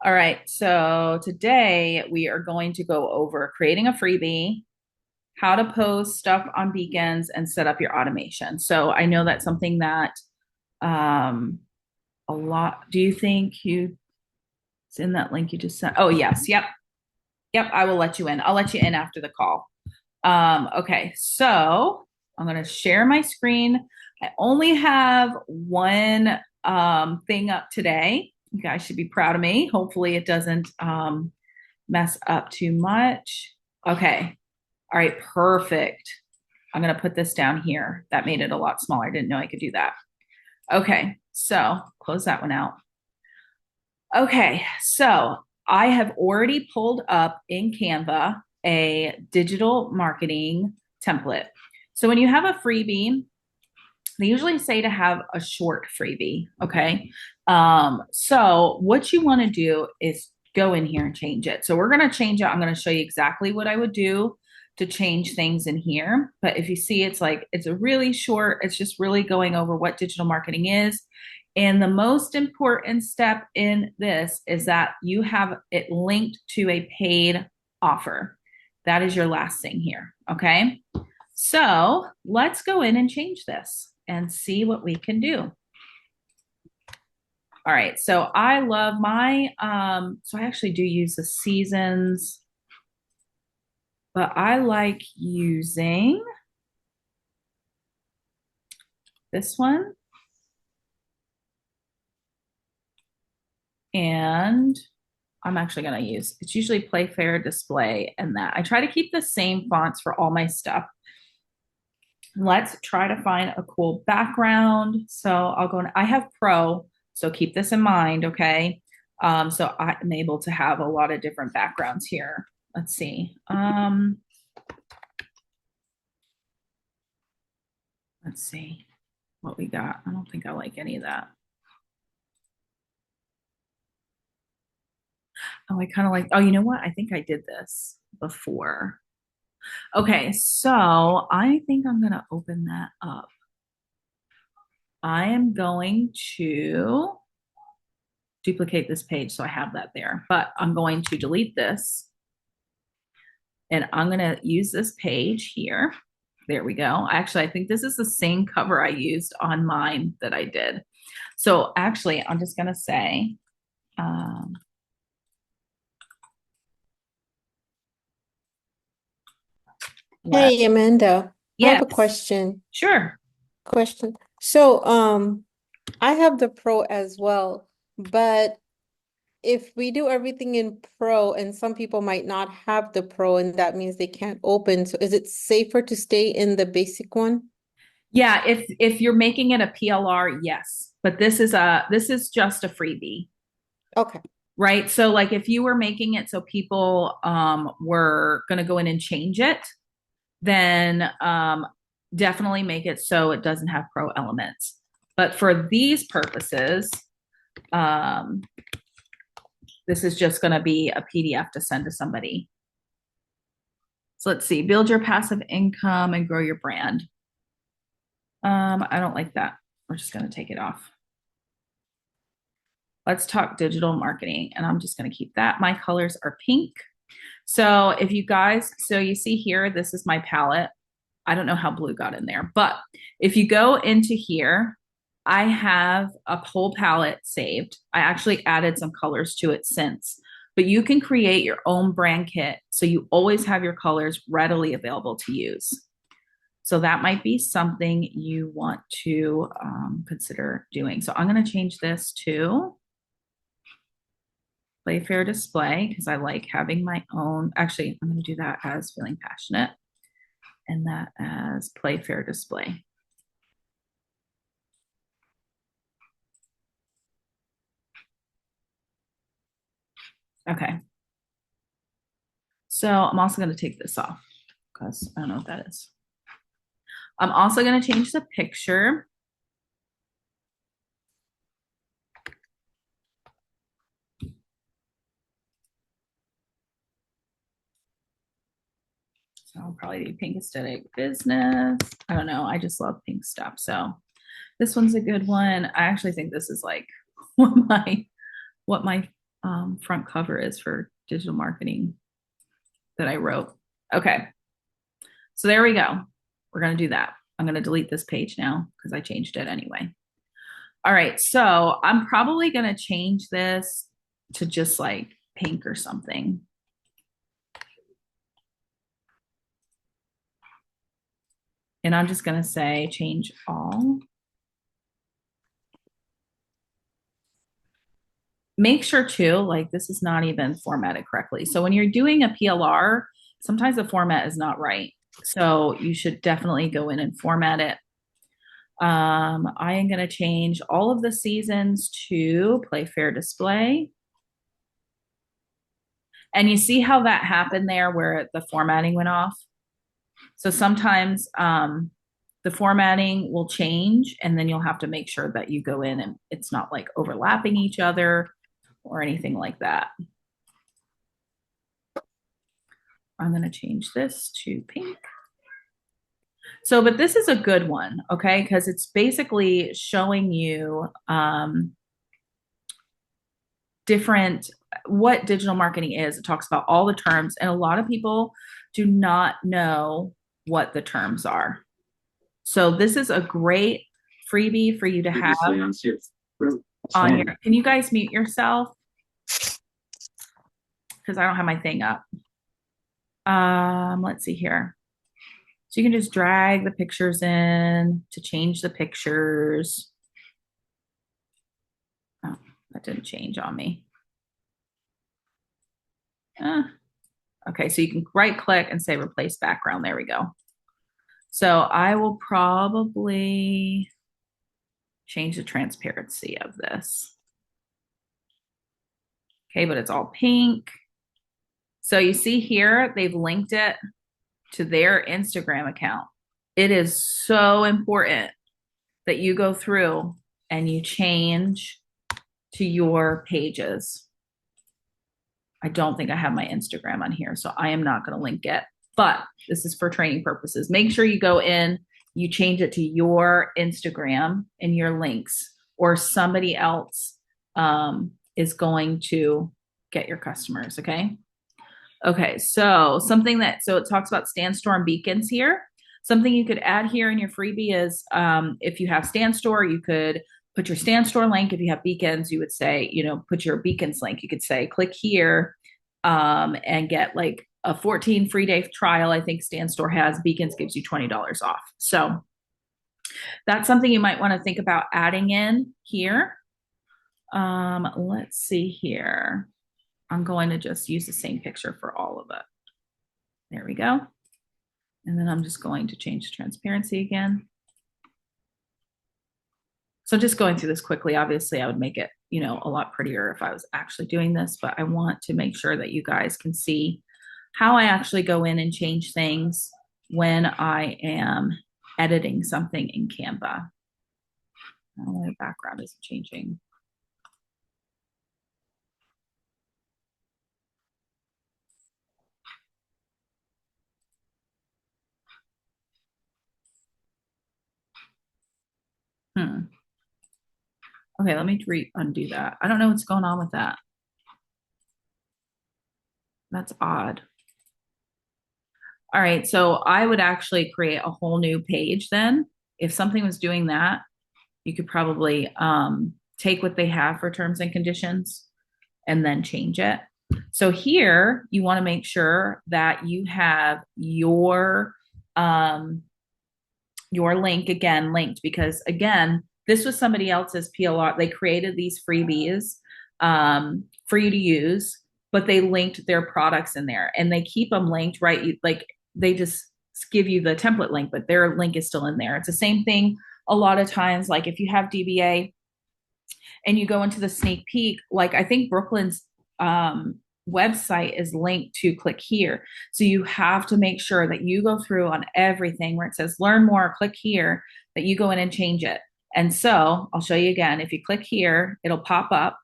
All right, so today we are going to go over creating a freebie, how to post stuff on beacons, and set up your automation. So I know that's something that um, a lot. Do you think you? It's in that link you just sent. Oh yes, yep. I will let you in. I'll let you in after the call. Okay, so I'm going to share my screen. I only have one thing up today. You guys should be proud of me. Hopefully, it doesn't mess up too much. Okay. All right. Perfect. I'm going to put this down here. That made it a lot smaller. I didn't know I could do that. Okay. So close that one out. Okay. So I have already pulled up in Canva a digital marketing template. So when you have a freebie, they usually say to have a short freebie. Okay. So what you want to do is go in here and change it. So we're going to change it. I'm going to show you exactly what I would do to change things in here. But if you see, it's like, it's a really short, it's just really going over what digital marketing is. And the most important step in this is that you have it linked to a paid offer. That is your last thing here. Okay. So let's go in and change this and see what we can do. All right, so I love my, so I actually do use the seasons, but I like using this one. And I'm actually going to use, it's usually Play Fair Display and that. I try to keep the same fonts for all my stuff. Let's try to find a cool background. So I'll go, I have Pro, so keep this in mind, okay? So I'm able to have a lot of different backgrounds here. Let's see. Let's see what we got. I don't think I like any of that. Oh, I kind of like, oh, you know what? I think I did this before. Okay, so I think I'm going to open that up. I am going to duplicate this page so I have that there, but I'm going to delete this and I'm going to use this page here. There we go. Actually, I think this is the same cover I used on mine that I did. So actually, I'm just going to say, Hey Amanda, I have a yes, question. sure. So, I have the Pro as well, but if we do everything in Pro and some people might not have the Pro and that means they can't open, so is it safer to stay in the basic one? Yeah, if you're making it a PLR, yes. But this is just a freebie, Okay. right? So like if you were making it so people were going to go in and change it, then definitely make it so it doesn't have pro elements. But for these purposes, um this is just going to be a PDF to send to somebody. So let's see, build your passive income and grow your brand. I don't like that. We're just going to take it off. Let's talk digital marketing. And I'm just going to keep that. My colors are pink. So if you guys, so you see here, this is my palette. I don't know how blue got in there, but if you go into here, I have a whole palette saved. I actually added some colors to it since, but you can create your own brand kit. So you always have your colors readily available to use. So that might be something you want to consider doing. So I'm going to change this to Play Fair Display because I like having my own. Actually, I'm going to do that as Feeling Passionate and that as Play Fair Display. Okay. So I'm also going to take this off because I don't know what that is. I'm also going to change the picture. So I'll probably do pink aesthetic business. I don't know. I just love pink stuff. So this one's a good one. I actually think this is like what my front cover is for digital marketing that I wrote. Okay. So there we go. We're going to do that. I'm going to delete this page now because I changed it anyway. All right. So I'm probably going to change this to just like pink or something. And I'm just going to say change all. Make sure too, like this is not even formatted correctly. So when you're doing a PLR, sometimes the format is not right. So you should definitely go in and format it. I am going to change all of the seasons to play fair display. And you see how that happened there where the formatting went off? So sometimes the formatting will change and then you'll have to make sure that you go in and it's not like overlapping each other or anything like that. I'm going to change this to pink. So, but this is a good one, okay? Because it's basically showing you different what digital marketing is. It talks about all the terms, and a lot of people do not know what the terms are. So this is a great freebie for you to have on your. Can you guys mute yourself? Because I don't have my thing up. Let's see here. So you can just drag the pictures in to change the pictures. Oh, that didn't change on me. Okay, so you can right click and say replace background. There we go. So I will probably change the transparency of this. Okay, but it's all pink. So you see here, they've linked it to their Instagram account. It is so important that you go through and you change to your pages. I don't think I have my Instagram on here, so I am not going to link it, but this is for training purposes. Make sure you go in, you change it to your Instagram and your links, or somebody else is going to get your customers, okay? Okay, so so it talks about Stand Store and beacons here. Something you could add here in your freebie is if you have Stand Store, you could put your Stand Store link. If you have beacons, you would say, put your beacons link. You could say, click here and get like a 14 free day trial. I think Stand Store has. Beacons gives you $20 off. So that's something you might want to think about adding in here. Let's see here. I'm going to just use the same picture for all of it. There we go. And then I'm just going to change the transparency again. So just going through this quickly, obviously I would make it, a lot prettier if I was actually doing this, but I want to make sure that you guys can see how I actually go in and change things when I am editing something in Canva. Oh, the background isn't changing. Okay, let me undo that. I don't know what's going on with that. That's odd. All right, so I would actually create a whole new page then. If something was doing that, you could probably take what they have for terms and conditions and then change it. So here you want to make sure that you have your link again linked, because again, this was somebody else's PLR. They created these freebies for you to use, but they linked their products in there and they keep them linked, right? Like they just give you the template link, but their link is still in there. It's the same thing a lot of times. Like if you have DBA and you go into the sneak peek, like I think Brooklyn's website is linked to click here. So you have to make sure that you go through on everything where it says learn more, click here, that you go in and change it. And so I'll show you again. If you click here, it'll pop up.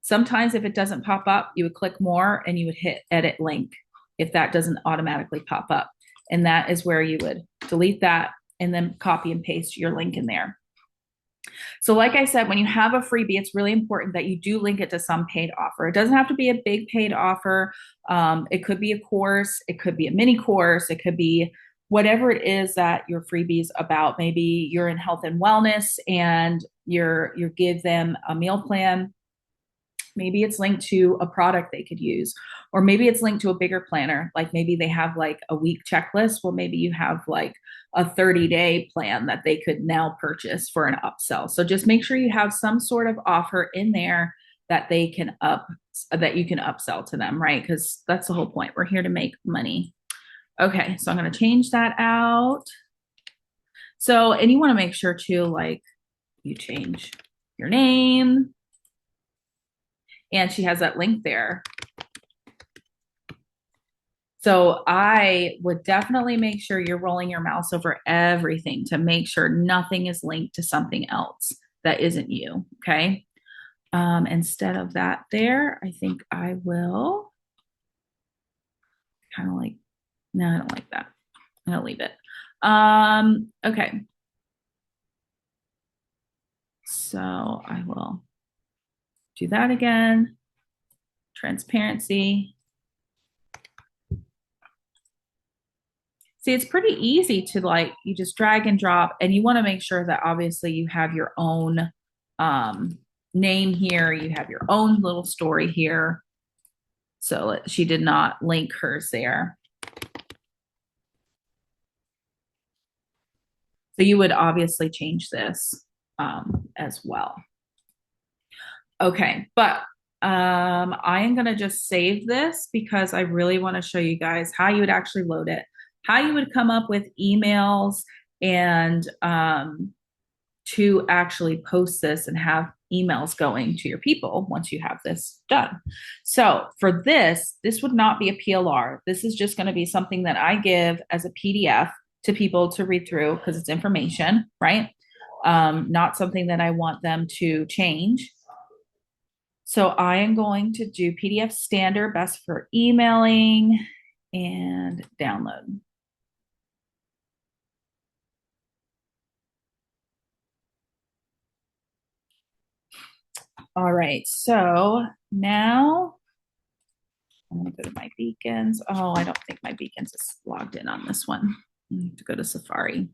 Sometimes if it doesn't pop up, you would click more and you would hit edit link if that doesn't automatically pop up. And that is where you would delete that and then copy and paste your link in there. So, like I said, when you have a freebie, it's really important that you do link it to some paid offer. It doesn't have to be a big paid offer. It could be a course, it could be a mini course, it could be whatever it is that your freebie is about. Maybe you're in health and wellness and you give them a meal plan. Maybe it's linked to a product they could use, or maybe it's linked to a bigger planner. Like maybe they have like a week checklist. Well, maybe you have like a 30-day plan that they could now purchase for an upsell. So just make sure you have some sort of offer in there that they can that you can upsell to them, right? Because that's the whole point. We're here to make money. Okay, so I'm going to change that out. So, and you want to make sure too, like you change your name, and she has that link there. So I would definitely make sure you're rolling your mouse over everything to make sure nothing is linked to something else that isn't you. Okay. Instead of that there, I think I will kind of like, no, I don't like that. I'm gonna leave it. Okay. So I will do that again. Transparency. See, it's pretty easy to like, you just drag and drop, and you want to make sure that obviously you have your own um, name here, you have your own little story here. So she did not link hers there. So you would obviously change this as well. Okay, but I am going to just save this because I really want to show you guys how you would actually load it, how you would come up with emails and to actually post this and have emails going to your people once you have this done. So for this would not be a PLR. This is just going to be something that I give as a PDF to people to read through because it's information, right? Not something that I want them to change. So I am going to do PDF standard, best for emailing, and download. All right, so now I'm going to go to my beacons. Oh, I don't think my beacons is logged in on this one. I need to go to Safari.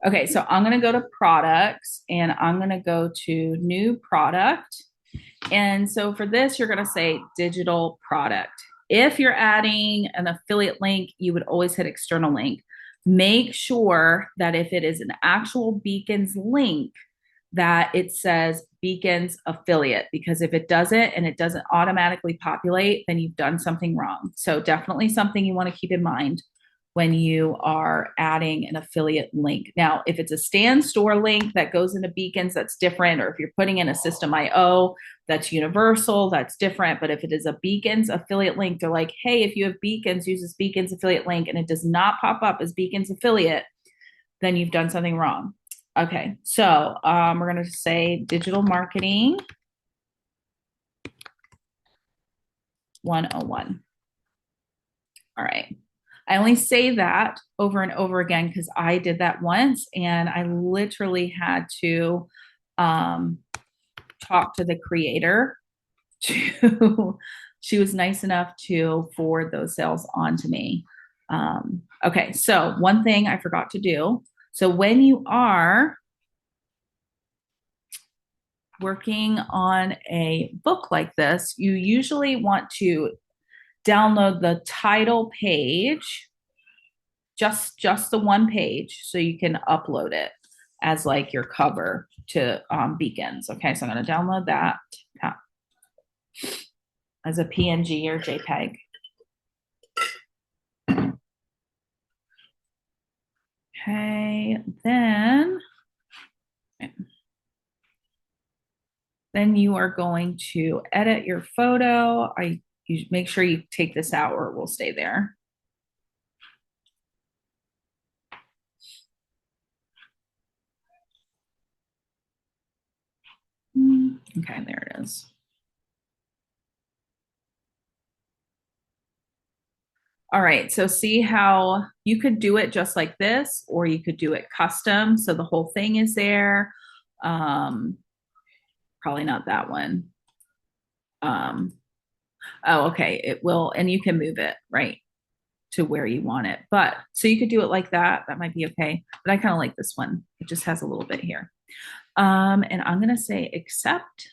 Okay, so I'm going to go to products and I'm going to go to new product. And so for this, you're going to say digital product. If you're adding an affiliate link, you would always hit external link. Make sure that if it is an actual Beacons link, that it says Beacons affiliate, because if it doesn't and it doesn't automatically populate, then you've done something wrong. So definitely something you want to keep in mind when you are adding an affiliate link. Now, if it's a stand store link that goes into Beacons, that's different. Or if you're putting in a system IO, that's universal, that's different. But if it is a Beacons affiliate link, they're like, hey, if you have Beacons, use this Beacons affiliate link, and it does not pop up as Beacons affiliate, then you've done something wrong. Okay, so we're going to say digital marketing 101. All right. I only say that over and over again because I did that once and I literally had to talk to the creator to, she was nice enough to forward those sales on to me. Okay, so one thing I forgot to do. So when you are working on a book like this, you usually want to download the title page, just the one page, so you can upload it as like your cover to Beacons. Okay, so I'm going to download that as a PNG or JPEG. Okay, then you are going to edit your photo. You make sure you take this out or it will stay there. Okay, there it is. All right, so see how you could do it just like this, or you could do it custom. So the whole thing is there. Um, Probably not that one. Um, oh, okay, it will, and you can move it right to where you want it. But so you could do it like that. That might be okay. But I kind of like this one. It just has a little bit here. And I'm gonna say accept.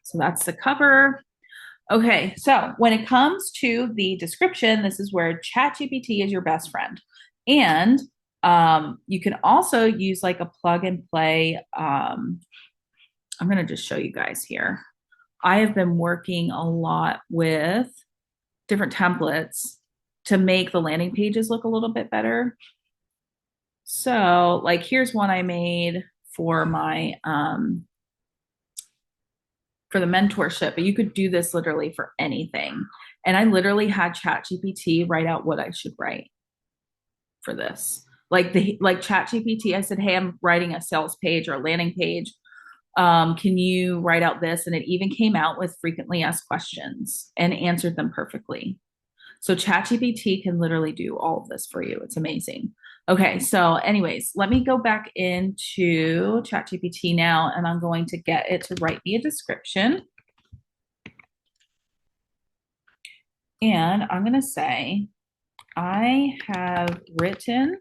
So that's the cover. Okay, so when it comes to the description, this is where ChatGPT is your best friend. And you can also use like a plug and play. I'm going to just show you guys here. I have been working a lot with different templates to make the landing pages look a little bit better. So, like, here's one I made for my for the mentorship, but you could do this literally for anything. And I literally had ChatGPT write out what I should write for this. Like ChatGPT, I said, "Hey, I'm writing a sales page or a landing page. Can you write out this?" And it even came out with frequently asked questions and answered them perfectly. So ChatGPT can literally do all of this for you. It's amazing. Okay, so anyways, let me go back into ChatGPT now, and I'm going to get it to write me a description. And I'm going to say, I have written,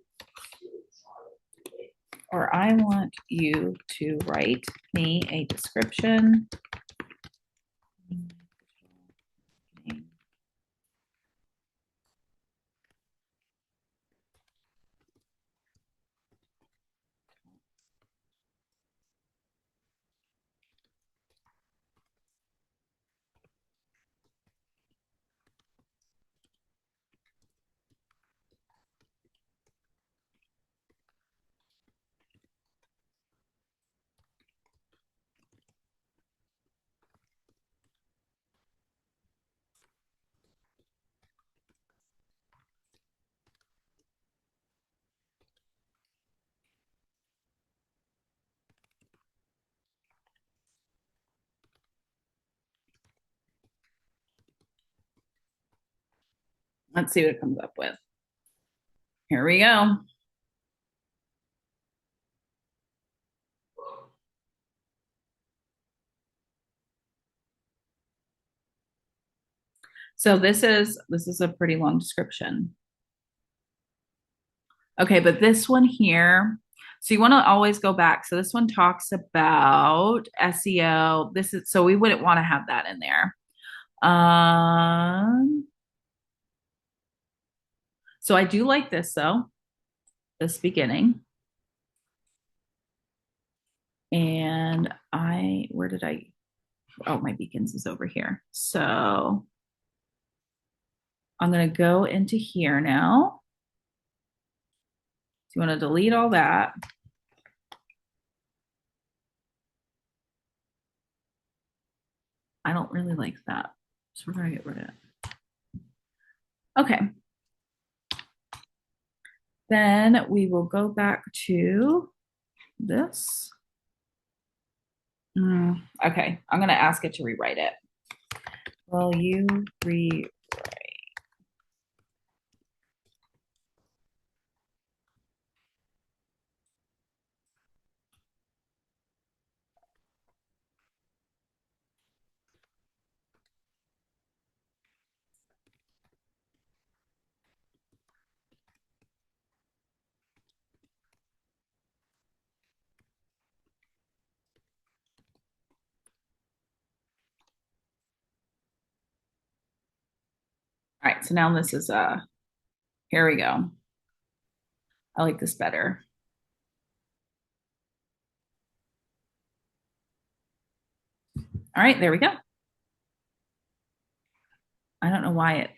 or I want you to write me a description. Let's see what it comes up with. Here we go. So this is a pretty long description. Okay, but this one here, so you want to always go back. So this one talks about SEO. This is so we wouldn't want to have that in there. Um, so I do like this though, this beginning. And where did I, oh, my beacons is over here. So I'm going to go into here now. So you want to delete all that. I don't really like that. So we're going to get rid of it. Okay. Then we will go back to this. Okay, I'm going to ask it to rewrite it. Will you re? All right, so now this is here we go. I like this better. All right, there we go. I don't know why it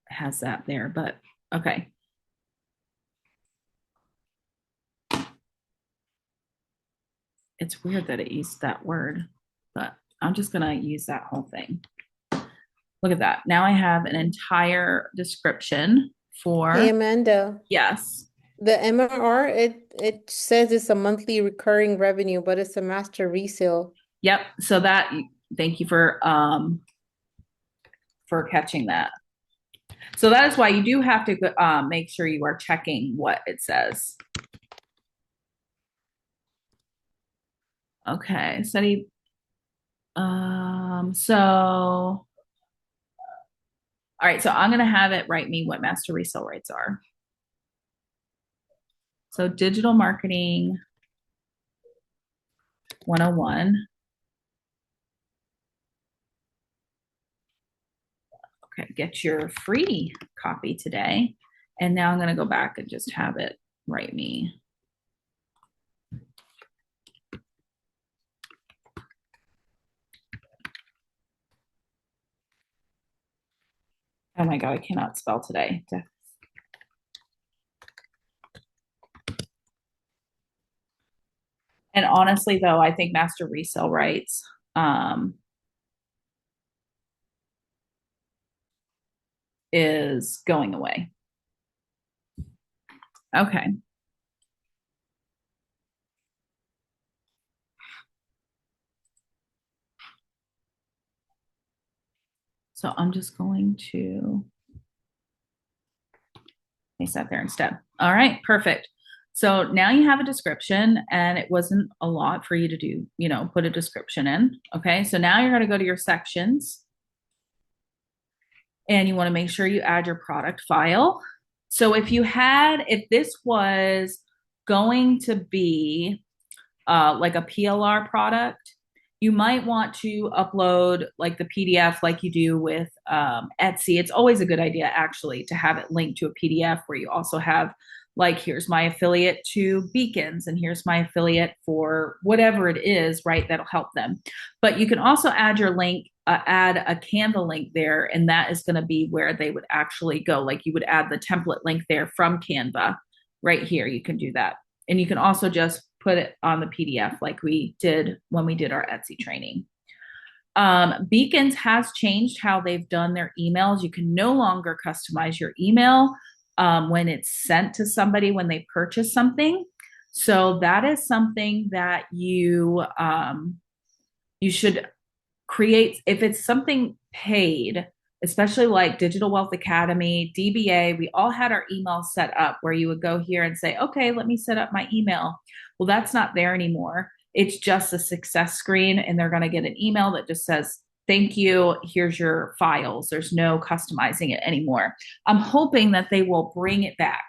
has that there, but okay. It's weird that it used that word, but I'm just gonna use that whole thing. Look at that. Now I have an entire description Hey, for, Amanda. yes. The MRR, it says it's a monthly recurring revenue, but it's a master resale. Yep. So thank you for catching that. So that is why you do have to make sure you are checking what it says. Okay. So all right, so I'm gonna have it write me what master resale rates are. So digital marketing 101. Okay, get your free copy today. And now I'm gonna go back and just have it write me. Oh my God, I cannot spell today. And honestly, though, I think master resale rights is going away. Okay. So I'm just going to paste that there instead. All right, perfect. So now you have a description, and it wasn't a lot for you to do, put a description in. Okay, so now you're going to go to your sections, and you want to make sure you add your product file. So if this was going to be like a PLR product, you might want to upload like the PDF like you do with Etsy. It's always a good idea actually to have it linked to a PDF where you also have like, here's my affiliate to Beacons and here's my affiliate for whatever it is, right? That'll help them. But you can also add your link, add a Canva link there, and that is going to be where they would actually go. Like you would add the template link there from Canva right here. You can do that. And you can also just put it on the PDF like we did when we did our Etsy training. Beacons has changed how they've done their emails. You can no longer customize your email when it's sent to somebody when they purchase something. So that is something that you should create. If it's something paid, especially like Digital Wealth Academy, DBA, we all had our email set up where you would go here and say, okay, let me set up my email. Well, that's not there anymore. It's just a success screen, and they're going to get an email that just says, thank you, here's your files. There's no customizing it anymore. I'm hoping that they will bring it back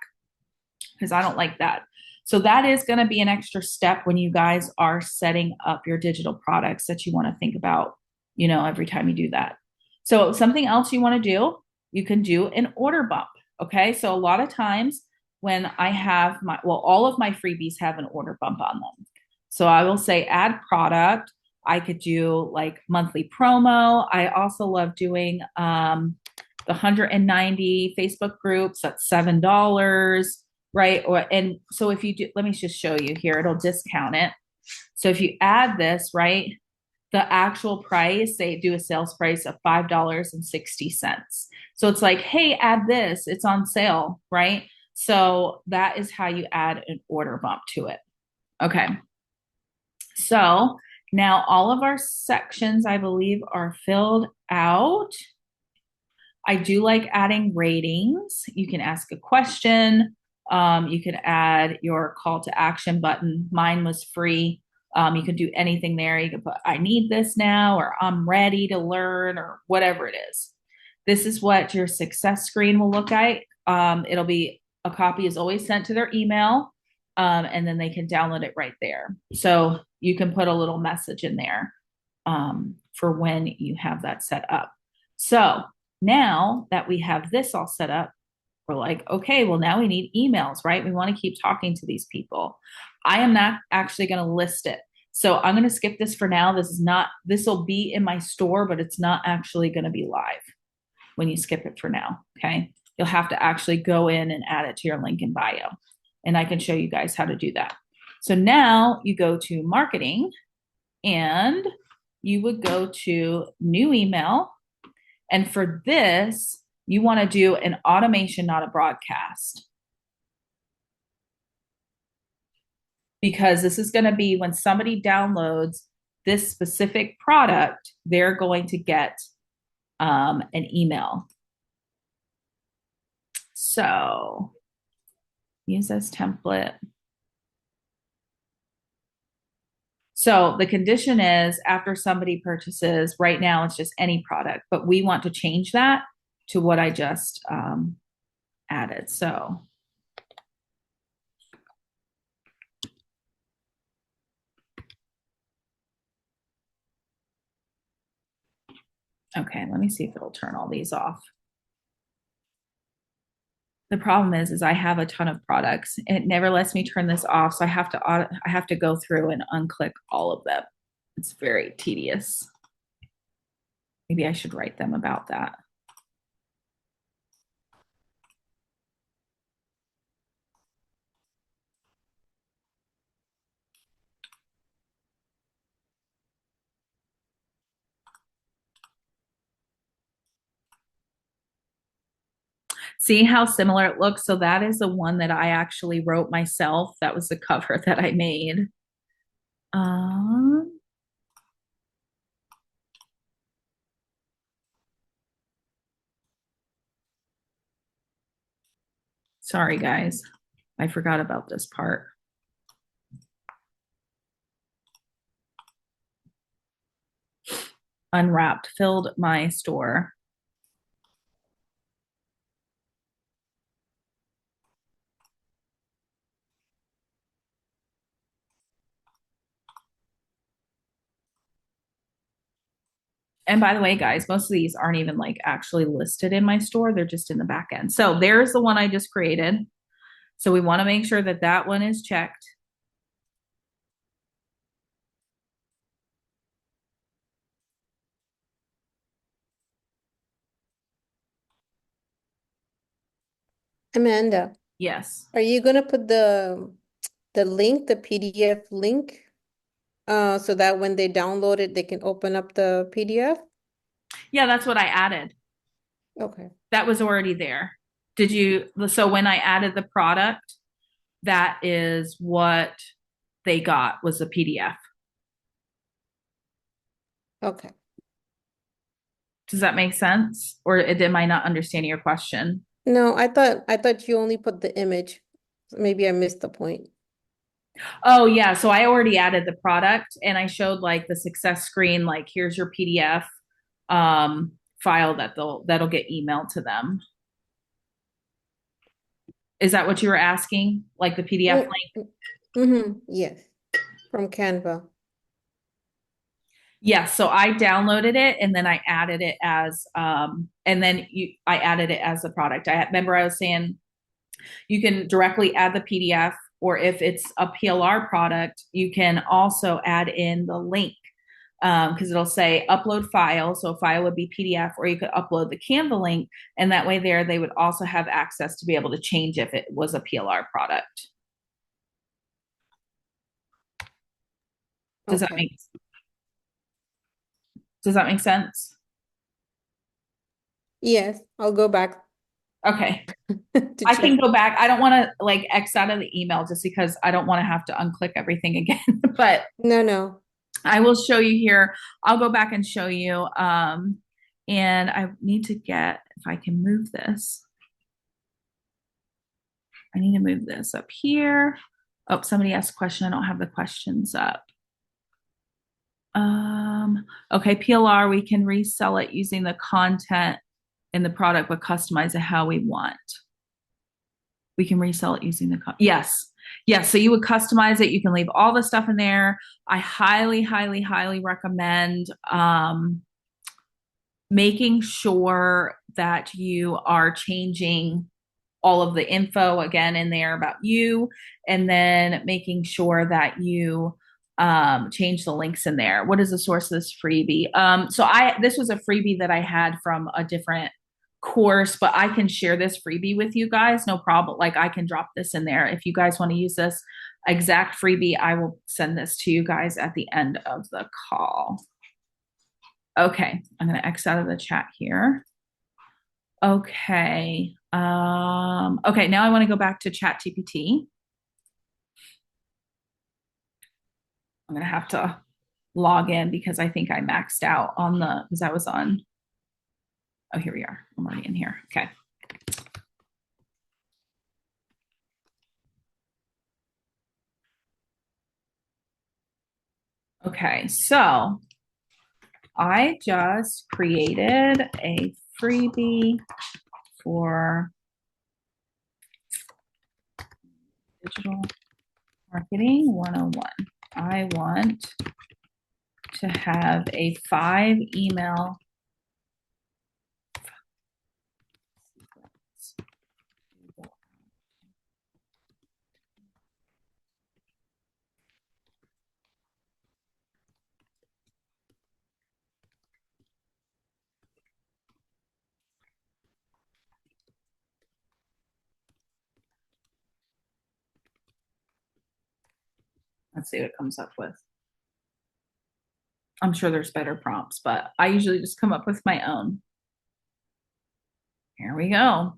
because I don't like that. So that is going to be an extra step when you guys are setting up your digital products that you want to think about, every time you do that. So something else you want to do, you can do an order bump. Okay. So a lot of times when I have all of my freebies have an order bump on them. So I will say add product. I could do like monthly promo. I also love doing the 190 Facebook groups. That's $7, right? And so if you do, let me just show you here. It'll discount it. So if you add this, right, the actual price, they do a sales price of $5.60. So it's like, hey, add this. It's on sale, right? So that is how you add an order bump to it. Okay. So now all of our sections, I believe, are filled out. I do like adding ratings. You can ask a question. You can add your call to action button. Mine was free. You can do anything there. You can put, I need this now, or I'm ready to learn, or whatever it is. This is what your success screen will look like. It'll be a copy is always sent to their email, and then they can download it right there. So you can put a little message in there for when you have that set up. So now that we have this all set up, we're like, okay, well, now we need emails, right? We want to keep talking to these people. I am not actually going to list it. So I'm going to skip this for now. This will be in my store, but it's not actually going to be live when you skip it for now. Okay. You'll have to actually go in and add it to your link in bio. And I can show you guys how to do that. So now you go to marketing and you would go to new email. And for this, you want to do an automation, not a broadcast. because this is going to be when somebody downloads this specific product, they're going to get an email. So use this template. So the condition is after somebody purchases, right now it's just any product, but we want to change that to what I just added. So okay, let me see if it'll turn all these off. The problem is I have a ton of products and it never lets me turn this off. So I have to go through and unclick all of them. It's very tedious. Maybe I should write them about that. See how similar it looks? So that is the one that I actually wrote myself. That was the cover that I made. Um, Sorry, guys. I forgot about this part. Unwrapped, filled my store. And by the way, guys, most of these aren't even like actually listed in my store. They're just in the back end. So there's the one I just created. So we want to make sure that that one is checked. Amanda, Yes. are you gonna put the link, the PDF link, so that when they download it, they can open up the PDF? Yeah, that's what I added. Okay. That was already there. Did you? So when I added the product, that is what they got was a PDF. Okay. Does that make sense? Or am I not understanding your question? No, I thought you only put the image. Maybe I missed the point. Oh yeah, so I already added the product and I showed like the success screen, like here's your PDF file that'll get emailed to them. Is that what you were asking? Like the PDF Mm, link? yes, from Canva. Yes, so I downloaded it and then I added it as I added it as a product. I remember I was saying you can directly add the PDF, or if it's a PLR product, you can also add in the link because it'll say upload file. So a file would be PDF, or you could upload the Canva link, and that way there they would also have access to be able to change if it was a PLR product. Does that Okay. make does that make sense? Yes, I'll go back Okay. to I can check. go back. I don't want to like X out of the email just because I don't want to have to unclick everything again. But No, no. I will show you here. I'll go back and show you. And I need to get, if I can move this, I need to move this up here. Oh, somebody asked a question. I don't have the questions up. Okay, PLR, we can resell it using the content in the product, but customize it how we want. We can resell it using the yes. Yes, so you would customize it. You can leave all the stuff in there. I highly, highly, highly recommend making sure that you are changing all of the info again in there about you, and then making sure that you change the links in there. What is the source of this freebie? This was a freebie that I had from a different course, but I can share this freebie with you guys, no problem. Like I can drop this in there if you guys want to use this exact freebie. I will send this to you guys at the end of the call. Okay, I'm going to X out of the chat here. Okay. Okay, now I want to go back to ChatGPT. I'm gonna have to log in because I think I maxed out on because I was on. Oh, here we are. I'm already in here. Okay. Okay, so I just created a freebie for digital marketing 101. I want to have a 5 email Let's see what it comes up with. I'm sure there's better prompts, but I usually just come up with my own. Here we go.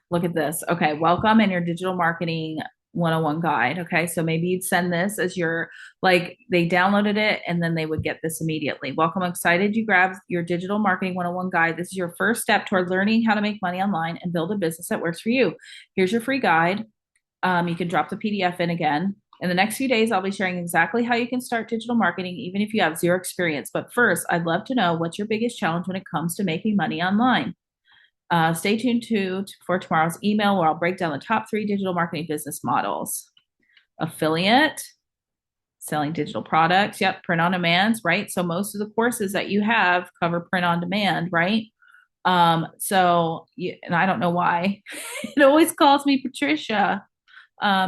Look at this. Okay, welcome in your digital marketing 101 guide. Okay, so maybe you'd send this as your, like, they downloaded it and then they would get this immediately. Welcome, excited you grabbed your digital marketing 101 guide. This is your first step toward learning how to make money online and build a business that works for you. Here's your free guide. You can drop the PDF in again. In the next few days, I'll be sharing exactly how you can start digital marketing, even if you have zero experience. But first, I'd love to know what's your biggest challenge when it comes to making money online. Stay tuned for tomorrow's email where I'll break down the top 3 digital marketing business models. Affiliate, selling digital products. Yep, print on demand, right? So most of the courses that you have cover print on demand, right? And I don't know why it always calls me Patricia.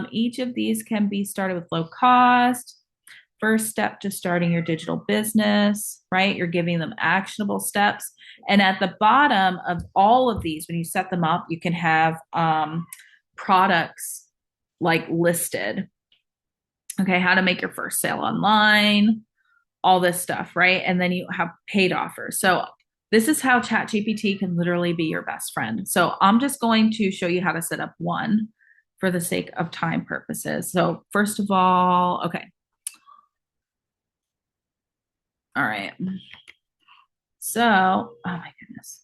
Each of these can be started with low cost. First step to starting your digital business, right? You're giving them actionable steps. And at the bottom of all of these, when you set them up, you can have products like listed. Okay, how to make your first sale online, all this stuff, right? And then you have paid offers. So this is how ChatGPT can literally be your best friend. So I'm just going to show you how to set up one for the sake of time purposes. So first of all, okay. All right. So, oh my goodness.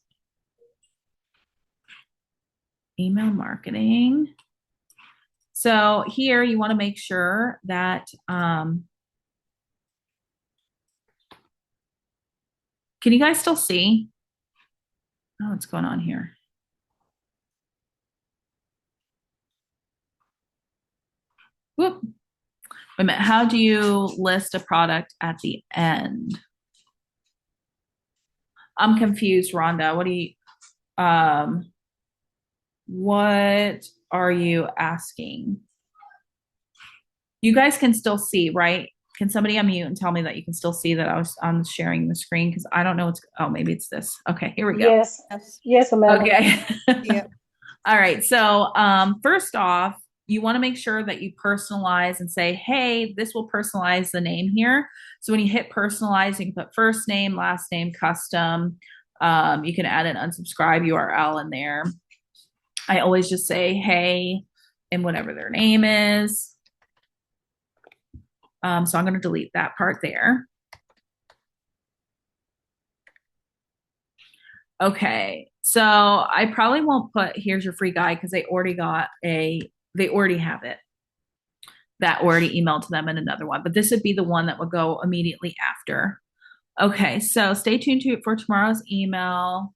Email marketing. So here you want to make sure that, can you guys still see? Oh, what's going on here? Whoop. Wait a minute. How do you list a product at the end? I'm confused, Rhonda. What are you asking? You guys can still see, right? Can somebody unmute and tell me that you can still see that I'm sharing the screen? Because I don't know what's, oh, maybe it's this. Okay, here we go. Yes. Yes. Yes, Amanda. Okay. Yep. All right. So first off, you want to make sure that you personalize and say, hey, this will personalize the name here. So when you hit personalize, you can put first name, last name, custom. You can add an unsubscribe URL in there. I always just say, hey, and whatever their name is. So I'm going to delete that part there. Okay. So I probably won't put here's your free guide because they already have it. That already emailed to them in another one, but this would be the one that would go immediately after. Okay, so stay tuned for tomorrow's email.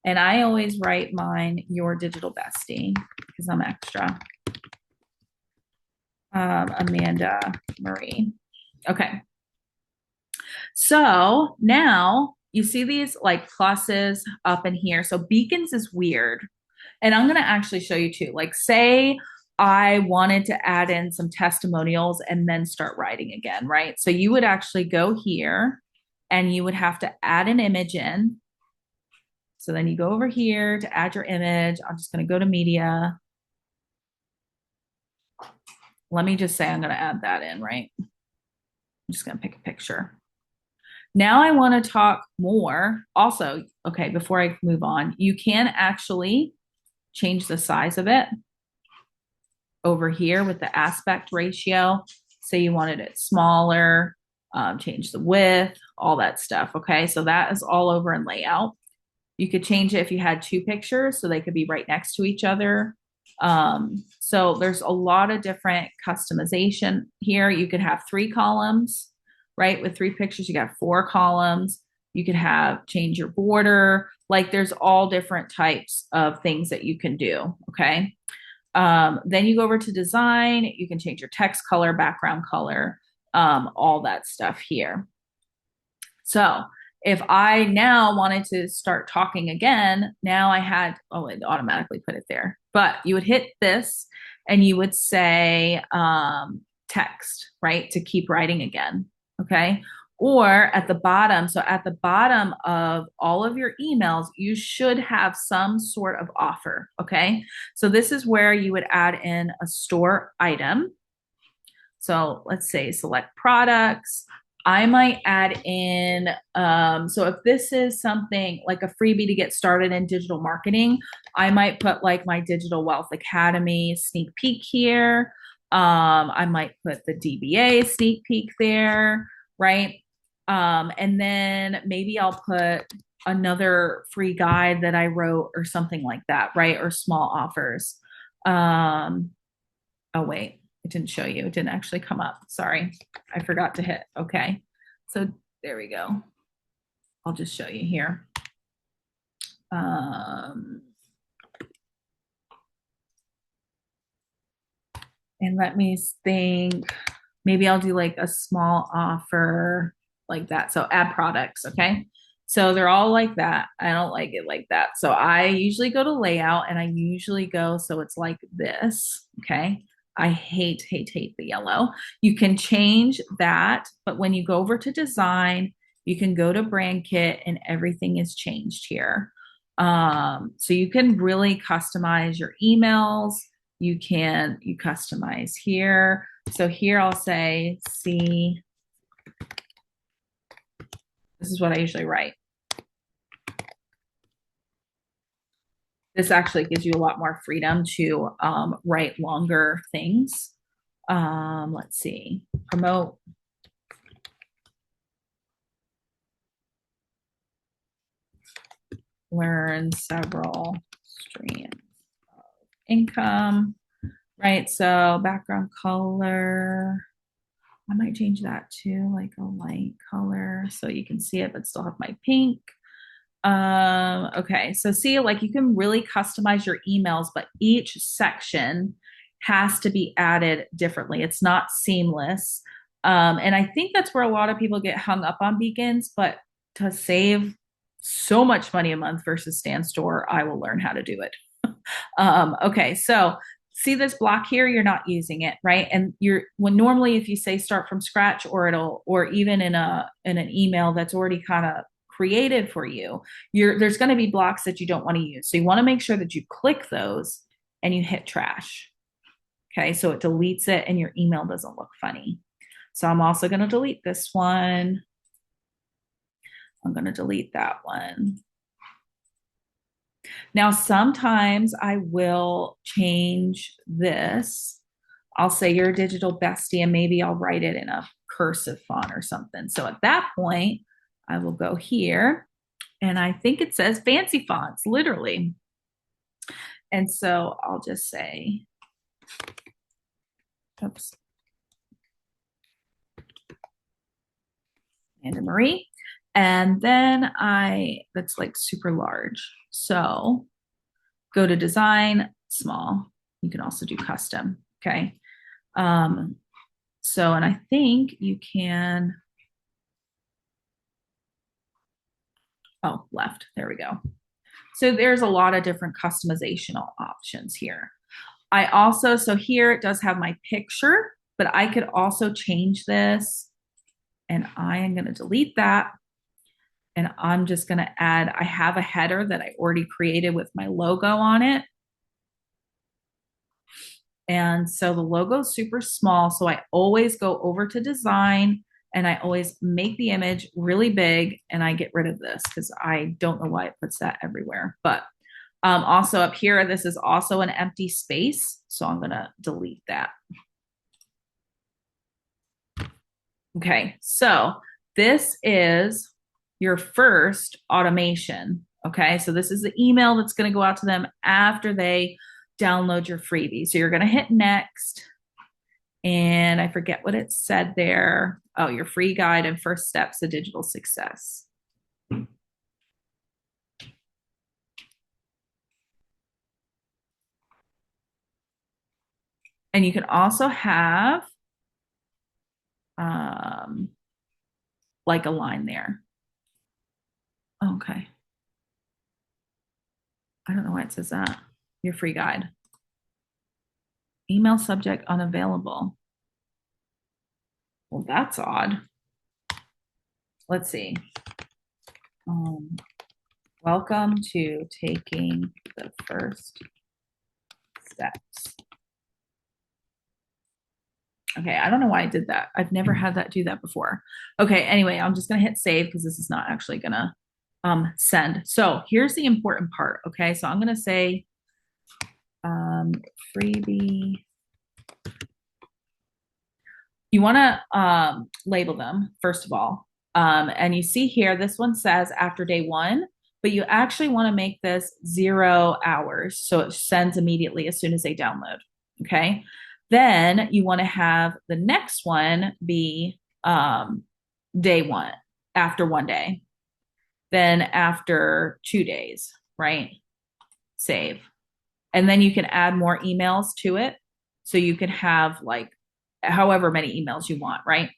And I always write mine, your digital bestie, because I'm extra. Amanda Marie. Okay. So now you see these like pluses up in here. So beacons is weird. And I'm going to actually show you too. Like, say I wanted to add in some testimonials and then start writing again, right? So you would actually go here and you would have to add an image in. So then you go over here to add your image. I'm just going to go to media. Let me just say I'm going to add that in, right? I'm just going to pick a picture. Now I want to talk more. Also, okay, before I move on, you can actually change the size of it. over here with the aspect ratio. Say you wanted it smaller, change the width, all that stuff. Okay, so that is all over in layout. You could change it if you had two pictures so they could be right next to each other. So there's a lot of different customization here. You could have 3 columns, right? With 3 pictures, you got 4 columns. You could have change your border. Like there's all different types of things that you can do. Okay. Then you go over to design. You can change your text color, background color, all that stuff here. So if I now wanted to start talking again, now I had, oh, it automatically put it there. But you would hit this and you would say text, right? To keep writing again. Okay. Or at the bottom, so at the bottom of all of your emails, you should have some sort of offer. Okay. So this is where you would add in a store item. So let's say select products. I might add in, so if this is something like a freebie to get started in digital marketing, I might put like my Digital Wealth Academy sneak peek here. I might put the DBA sneak peek there, right? And then maybe I'll put another free guide that I wrote or something like that, right? Or small offers. Oh, wait, it didn't show you. It didn't actually come up. Sorry. I forgot to hit. Okay. So there we go. I'll just show you here. And let me think. Maybe I'll do like a small offer like that. So add products. Okay. So they're all like that. I don't like it like that. So I usually go to layout and I usually go so it's like this. Okay. I hate the yellow. You can change that, but when you go over to design, you can go to brand kit and everything is changed here. So you can really customize your emails. You customize here. So here I'll say, see, this is what I usually write. This actually gives you a lot more freedom to write longer things. Let's see, promote. Learn several streams of income, right? So background color, I might change that to like a light color so you can see it, but still have my pink. Okay, so see, like you can really customize your emails, but each section has to be added differently. It's not seamless. And I think that's where a lot of people get hung up on beacons, but to save so much money a month versus Stan Store, I will learn how to do it. Okay, so see this block here, you're not using it, right? And you're when normally if you say start from scratch or it'll or even in an email that's already kind of created for you, there's going to be blocks that you don't want to use. So you want to make sure that you click those and you hit trash. Okay, so it deletes it and your email doesn't look funny. So I'm also going to delete this one. I'm going to delete that one. Now, sometimes I will change this. I'll say you're a digital bestie, and maybe I'll write it in a cursive font or something. So at that point, I will go here, and I think it says fancy fonts, literally. And so I'll just say, oops, Anna Marie. And then that's like super large. So go to design, small. You can also do custom. Okay. So, and I think you can, oh, left. There we go. So there's a lot of different customizational options here. I also, so here it does have my picture, but I could also change this and I am going to delete that. And I'm just going to add, I have a header that I already created with my logo on it. And so the logo is super small. So I always go over to design and I always make the image really big and I get rid of this because I don't know why it puts that everywhere. But Also up here, this is also an empty space. So I'm going to delete that. Okay, so this is your first automation. Okay, so this is the email that's going to go out to them after they download your freebie. So you're going to hit next, and I forget what it said there. Oh, your free guide and first steps to digital success. And you can also have um, like a line there. Okay. I don't know why it says that. Your free guide. Email subject unavailable. Well, that's odd. Let's see. Um, Welcome to taking the first steps. Okay, I don't know why I did that. I've never had that do that before. Okay, anyway, I'm just gonna hit save because this is not actually gonna send. So here's the important part. Okay, so I'm gonna say freebie. You want to label them first of all. And you see here, this one says after day one, but you actually want to make this 0 hours. So it sends immediately as soon as they download. Okay. Then you want to have the next one be day one, after 1 day, then after 2 days, right? Save. And then you can add more emails to it. So you can have like however many emails you want, right?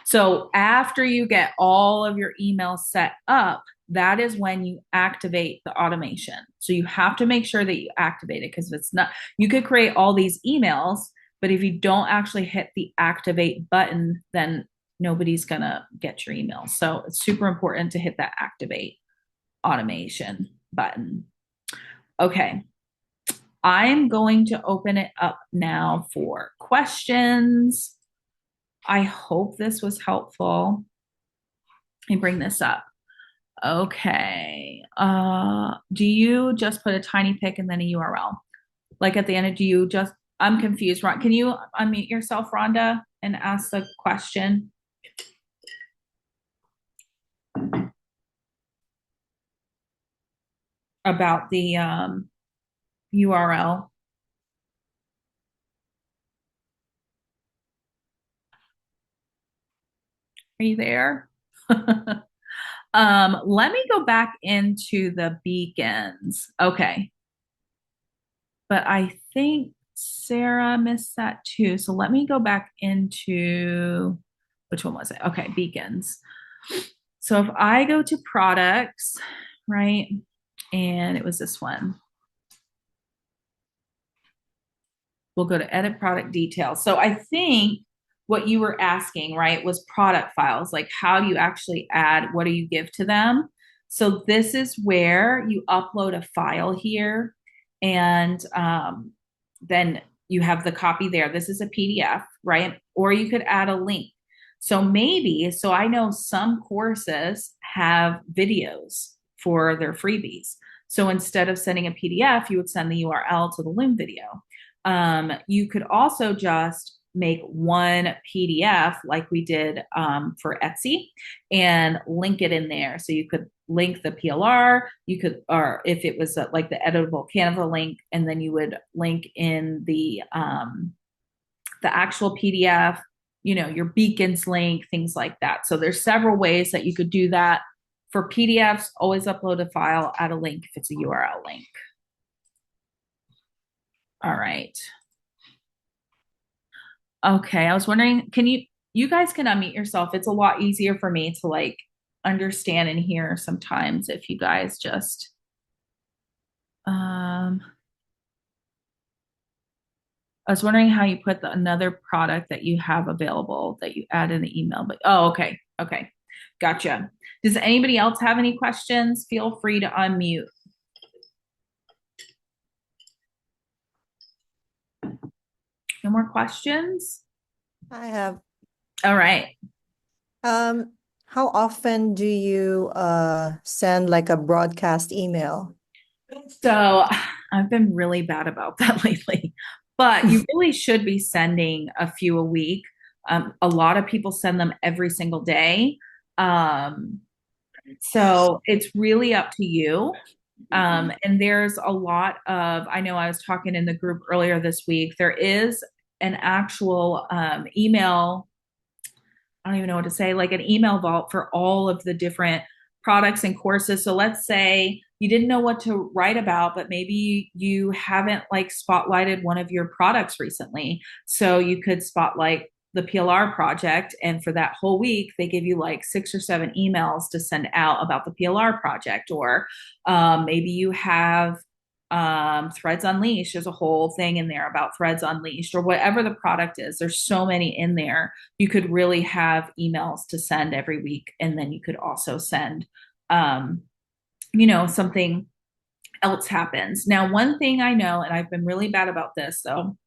So after you get all of your emails set up, that is when you activate the automation. So you have to make sure that you activate it because if it's not, you could create all these emails, but if you don't actually hit the activate button, then nobody's going to get your emails. So it's super important to hit that activate automation button. Okay. I'm going to open it up now for questions. I hope this was helpful. Let me bring this up. Okay. Do you just put a tiny pic and then a URL? Like at the end, do you just, I'm confused. Can you unmute yourself, Rhonda, and ask the question about the URL? Are you there? Let me go back into the beacons. Okay. But I think Sarah missed that too. So let me go back into which one was it? Okay, beacons. So if I go to products, right, and it was this one, we'll go to edit product details. So I think what you were asking, right, was product files. Like, how do you actually add, what do you give to them? So this is where you upload a file here, and then you have the copy there. This is a PDF, right? Or you could add a link. So maybe, so I know some courses have videos for their freebies. So instead of sending a PDF, you would send the URL to the Loom video. You could also just make one PDF like we did for Etsy and link it in there. So you could link the PLR, you could, or if it was like the editable Canva link, and then you would link in the actual PDF, you know, your beacons link, things like that. So there's several ways that you could do that. For PDFs, always upload a file, add a link if it's a URL link. All right. Okay, I was wondering, you guys can unmute yourself. It's a lot easier for me to like understand and hear sometimes if you guys just I was wondering how you put another product that you have available that you add in the email, but oh, okay. Okay. Gotcha. Does anybody else have any questions? Feel free to unmute. No more questions? I have. All right. How often do you send like a broadcast email? So I've been really bad about that lately, but you really should be sending a few a week. A lot of people send them every single day. Um, so it's really up to you. And there's a lot of, I know I was talking in the group earlier this week, there is an actual email, I don't even know what to say, like an email vault for all of the different products and courses. So let's say you didn't know what to write about, but maybe you haven't like spotlighted one of your products recently. So you could spotlight the PLR project. And for that whole week, they give you like 6 or 7 emails to send out about the PLR project. Or maybe you have Threads Unleashed. There's a whole thing in there about Threads Unleashed or whatever the product is. There's so many in there. You could really have emails to send every week. And then you could also send, um, something else happens. Now, one thing I know, and I've been really bad about this though,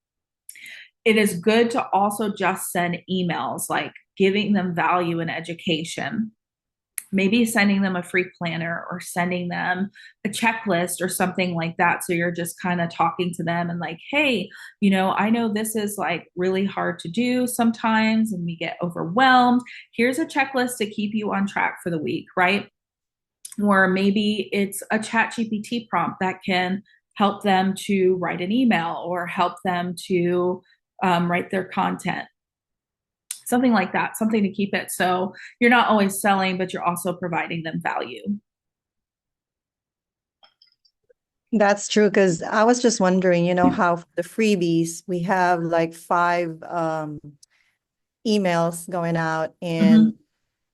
it is good to also just send emails, like giving them value and education, maybe sending them a free planner or sending them a checklist or something like that. So you're just kind of talking to them and like, hey, I know this is like really hard to do sometimes and we get overwhelmed. Here's a checklist to keep you on track for the week, right? Or maybe it's a chat GPT prompt that can help them to write an email or help them to write their content, something like that, something to keep it so you're not always selling, but you're also providing them value. That's true, because I was just wondering, how for the freebies, we have like 5 emails going out, Mm-hmm.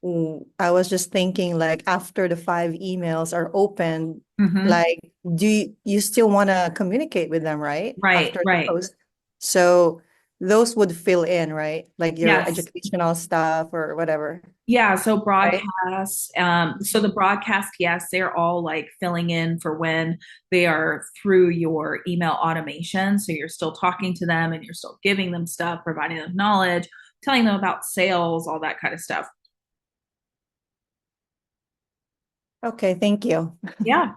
and I was just thinking, like, after the 5 emails are open, Mm-hmm. like, do you still want to communicate with them, right? Right, After the right. post. So those would fill in, right? Like your Yes. educational stuff or whatever, Yeah. So right? broadcasts, so the broadcast, yes, they're all like filling in for when they are through your email automation. So you're still talking to them and you're still giving them stuff, providing them knowledge, telling them about sales, all that kind of stuff. Okay, thank you. Yeah.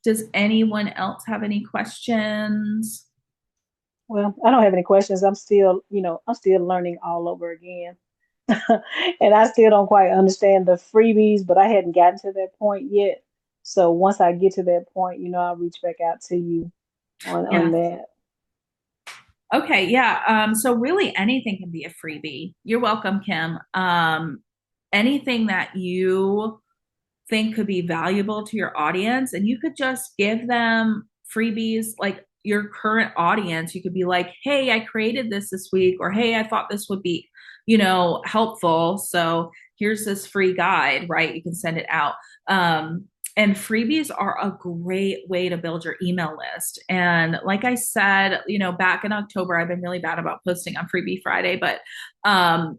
Does anyone else have any questions? Well, I don't have any questions. I'm still learning all over again. And I still don't quite understand the freebies, but I hadn't gotten to that point yet. So once I get to that point, I'll reach back out to you on Yeah. that. Okay, yeah. So really anything can be a freebie. You're welcome, Kim. Anything that you think could be valuable to your audience, and you could just give them freebies like your current audience. You could be like, hey, I created this week, or hey, I thought this would be, helpful. So here's this free guide, right? You can send it out. Um, and freebies are a great way to build your email list. And like I said, back in October, I've been really bad about posting on Freebie Friday, but on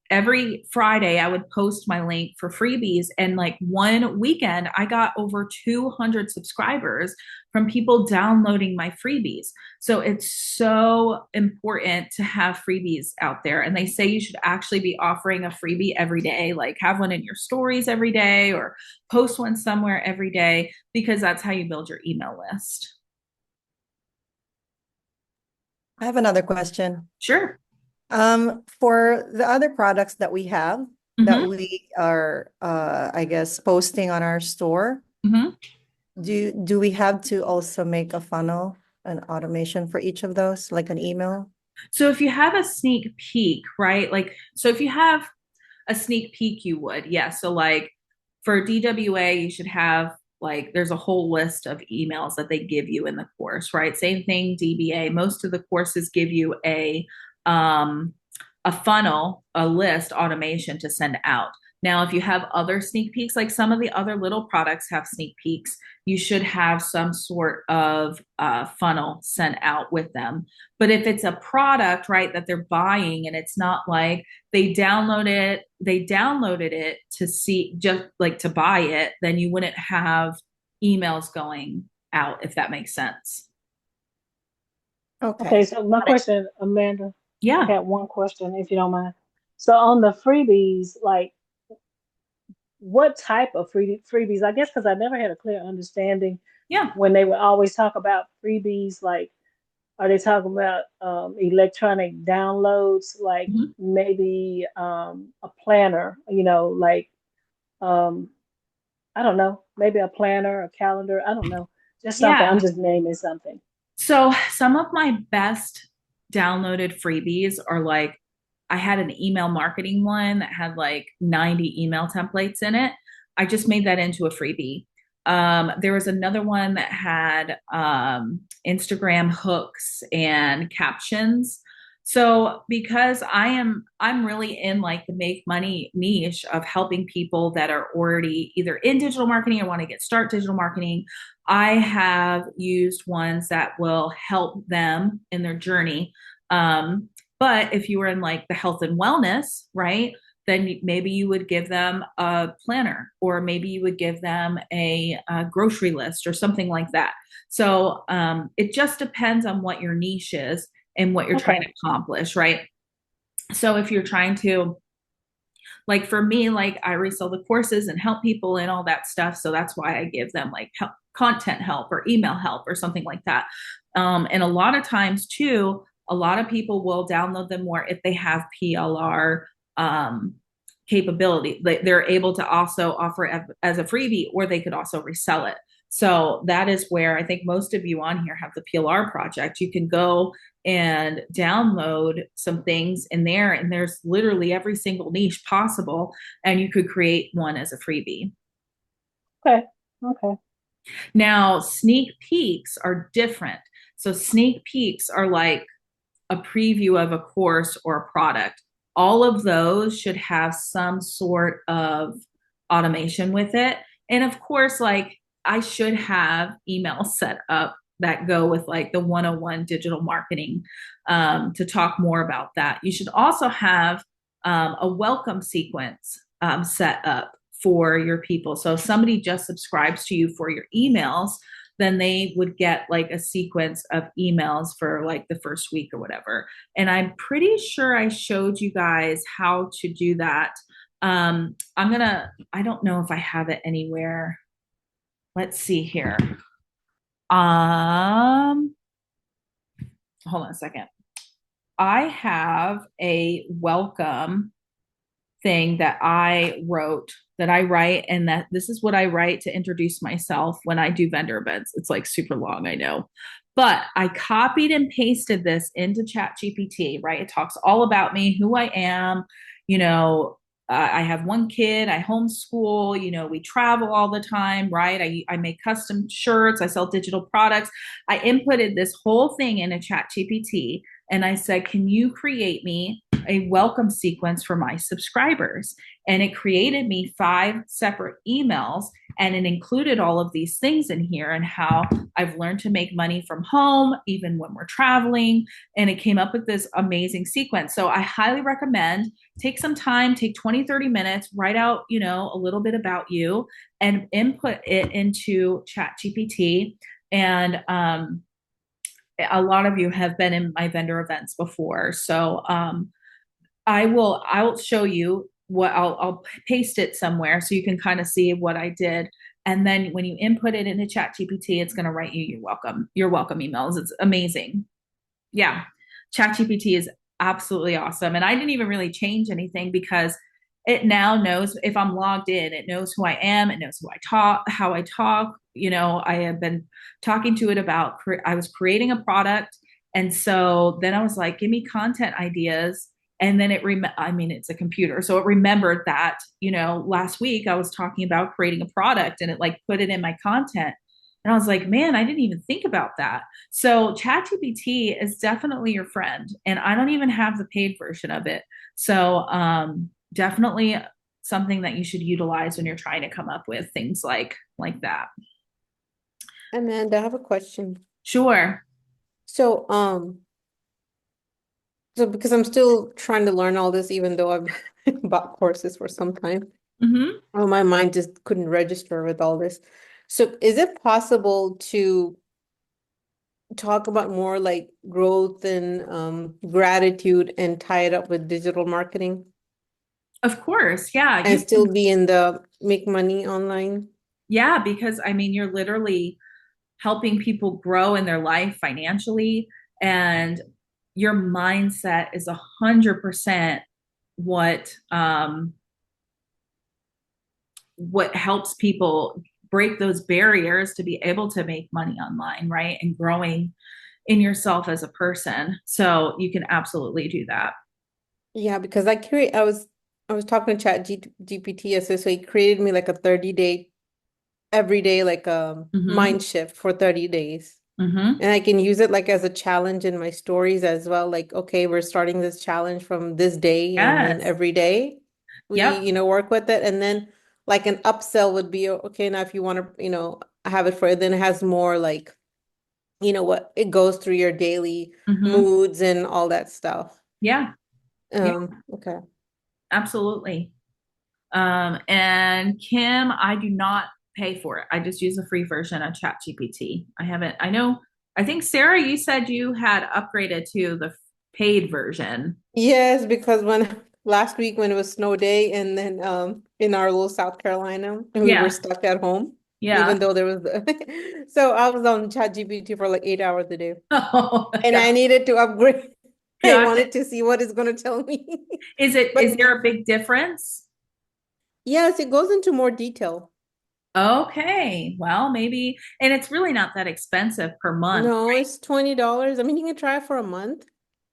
every Friday, I would post my link for freebies. And like one weekend, I got over 200 subscribers from people downloading my freebies. So it's so important to have freebies out there. And they say you should actually be offering a freebie every day, like have one in your stories every day or post one somewhere every day, because that's how you build your email list. I have another question. Sure. For the other products that we have that Mm-hmm. we are, I guess, posting on our store, Mm-hmm. do we have to also make a funnel, an automation for each of those, like an email? So if you have a sneak peek, right? Like, so if you have a sneak peek, you would, yeah. So like for DWA, you should have like there's a whole list of emails that they give you in the course, right? Same thing, DBA. Most of the courses give you um a funnel, a list automation to send out. Now, if you have other sneak peeks, like some of the other little products have sneak peeks, you should have some sort of funnel sent out with them. But if it's a product, right, that they're buying and it's not like they downloaded it to see, just like to buy it, then you wouldn't have emails going out, if that makes sense. Okay, Okay. so my Got it. question, Amanda, I Yeah. got one question if you don't mind. So on the freebies, like what type of freebies? I guess because I never had a clear understanding Yeah. when they would always talk about freebies. Like, are they talking about electronic downloads, like Mhm. maybe a planner? Like um, I don't know, maybe a planner, a calendar. I don't know, just something. Yeah. I'm just naming something. So some of my best downloaded freebies are like, I had an email marketing one that had like 90 email templates in it. I just made that into a freebie. There was another one that had Instagram hooks and captions. So because I'm really in like the make money niche of helping people that are already either in digital marketing or want to get start digital marketing. I have used ones that will help them in their journey. But if you were in like the health and wellness, right, then maybe you would give them a planner, or maybe you would give them a grocery list or something like that. So it just depends on what your niche is and what you're trying Okay. to accomplish, right? So if you're trying to, like for me, like I resell the courses and help people and all that stuff. So that's why I give them like content help or email help or something like that. And a lot of times too, a lot of people will download them more if they have PLR capability. They're able to also offer it as a freebie, or they could also resell it. So that is where I think most of you on here have the PLR project. You can go and download some things in there, and there's literally every single niche possible, and you could create one as a freebie. Okay. Okay. Now, sneak peeks are different. So sneak peeks are like a preview of a course or a product. All of those should have some sort of automation with it. And of course, like I should have emails set up that go with like the 101 digital marketing to talk more about that. You should also have a welcome sequence set up for your people. So if somebody just subscribes to you for your emails, then they would get like a sequence of emails for like the first week or whatever. And I'm pretty sure I showed you guys how to do that. I don't know if I have it anywhere. Let's see here. Um, Hold on a second. I have a welcome thing that I wrote, that I write, and that this is what I write to introduce myself when I do vendor events. It's like super long, I know. But I copied and pasted this into ChatGPT, right? It talks all about me, who I am, you know, I have one kid, I homeschool, we travel all the time, right? I make custom shirts, I sell digital products. I inputted this whole thing into ChatGPT, and I said, can you create me a welcome sequence for my subscribers? And it created me 5 separate emails, and it included all of these things in here and how I've learned to make money from home, even when we're traveling. And it came up with this amazing sequence. So I highly recommend take some time, take 20, 30 minutes, write out, a little bit about you and input it into ChatGPT. And a lot of you have been in my vendor events before. So I'll show you what I'll paste it somewhere so you can kind of see what I did. And then when you input it into ChatGPT, it's going to write you your welcome emails. It's amazing. Yeah. ChatGPT is absolutely awesome. And I didn't even really change anything because it now knows if I'm logged in, it knows who I am, it knows who I talk, how I talk. I have been talking to it about, I was creating a product. And so then I was like, give me content ideas. And then it's a computer. So it remembered that, last week I was talking about creating a product, and it like put it in my content. And I was like, man, I didn't even think about that. So ChatGPT is definitely your friend. And I don't even have the paid version of it. So definitely something that you should utilize when you're trying to come up with things like that. Amanda, I have a question. Sure. So, because I'm still trying to learn all this, even though I've bought courses for some time. Mm-hmm. Oh, my mind just couldn't register with all this. So is it possible to talk about more like growth and gratitude and tie it up with digital marketing? Of course. Yeah. and still be in the make money online? Yeah, because I mean, you're literally helping people grow in their life financially, and your mindset is 100% what what helps people break those barriers to be able to make money online, right? And growing in yourself as a person. So you can absolutely do that. Yeah, because I was talking to GPT yesterday, so he created me like a 30-day every day like a Mm-hmm. mind shift for 30 days. Mm-hmm. And I can use it like as a challenge in my stories as well. Like, okay, we're starting this challenge from this day, and then Yes. every day we, Yep. work with it. And then like an upsell would be okay, now if you want to, have it for then it has more like, what it goes through your daily Mm-hmm. moods and all that stuff. Yeah. Yeah. Okay. Absolutely. And Kim, I do not pay for it. I just use the free version of ChatGPT. I haven't, I know, I think Sarah, you said you had upgraded to the paid version. Yes, because when last week when it was snow day and then in our little South Carolina and we were Yeah. stuck at home, Yeah. even though there was so I was on ChatGPT for like 8 hours a day. Oh my And God. I needed to upgrade. I Gotcha. wanted to see what it's gonna tell me. Is But there a big difference? yes, it goes into more detail. Okay. Well, maybe, and it's really not that expensive per month. No, it's $20. I mean, you can try it for a month.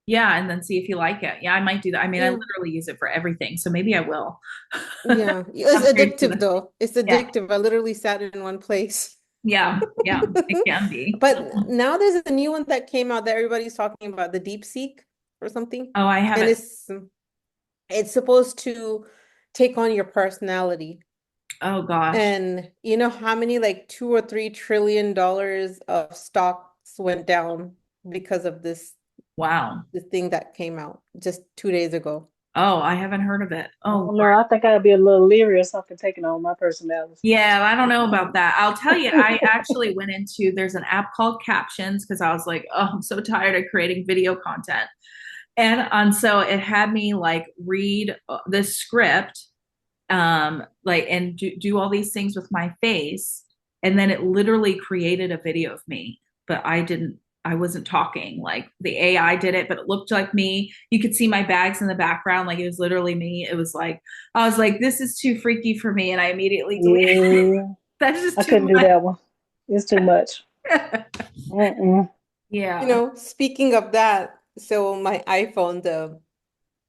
Yeah. And then see if you like it. Yeah, I might do that. I mean, I Yeah. literally use it for everything. So maybe I will. Yeah. It's Upgrade to addictive the, though. It's yeah. addictive. I literally sat in one place. Yeah. Yeah. It can be. But now there's a new one that came out that everybody's talking about, the Deep Seek or something. Oh, I And haven't. it's supposed to take on your personality. Oh gosh. And you know how many like $2 or $3 trillion of stocks went down because of Wow. this thing that came out just 2 days ago. Oh, I haven't heard of it. Oh, I Lord. don't know. I think I'd be a little leery or something taking on my personality. Yeah, I don't know about that. I'll tell you, I actually went into, there's an app called Captions because I was like, oh, I'm so tired of creating video content. And so it had me like read this script, like, and do all these things with my face. And then it literally created a video of me, but I wasn't talking. Like the AI did it, but it looked like me. You could see my bags in the background. Like it was literally me. It was like, I was like, this is too freaky for me. And I immediately deleted it. Yeah, That's just I too couldn't do much. that one. It's too much. Mm-mm. Yeah. Speaking of that, so my iPhone,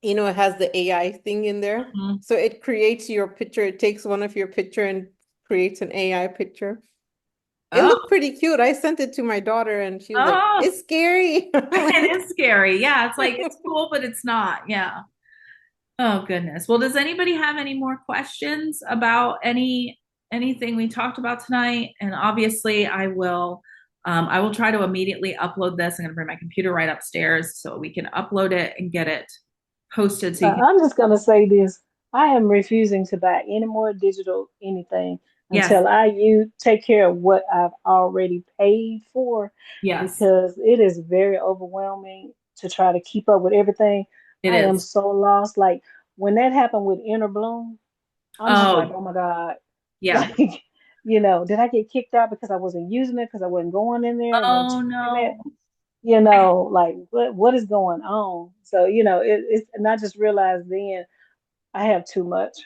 it has the AI thing in there. Mhm. So it creates your picture. It takes one of your picture and creates an AI picture. It Oh, looked pretty cute. I sent it to my daughter and she was like, oh, it's scary. I'm it like, is scary. Yeah. It's like, it's cool, but it's not. Yeah. Oh goodness. Well, does anybody have any more questions about anything we talked about tonight? And obviously, I will try to immediately upload this. I'm going to bring my computer right upstairs so we can upload it and get it posted. So you can, I'm just gonna say this. I am refusing to buy any more digital anything yes, until you take care of what I've already paid for, yes, because it is very overwhelming to try to keep up with everything. it I am is. so lost. Like when that happened with Inner Bloom, I'm just like, Oh, oh my God. yeah. Like, did I get kicked out because I wasn't using it because I wasn't going in there and then Oh checking it? no. Like what is going on? So, it's, and I just realized then I have too much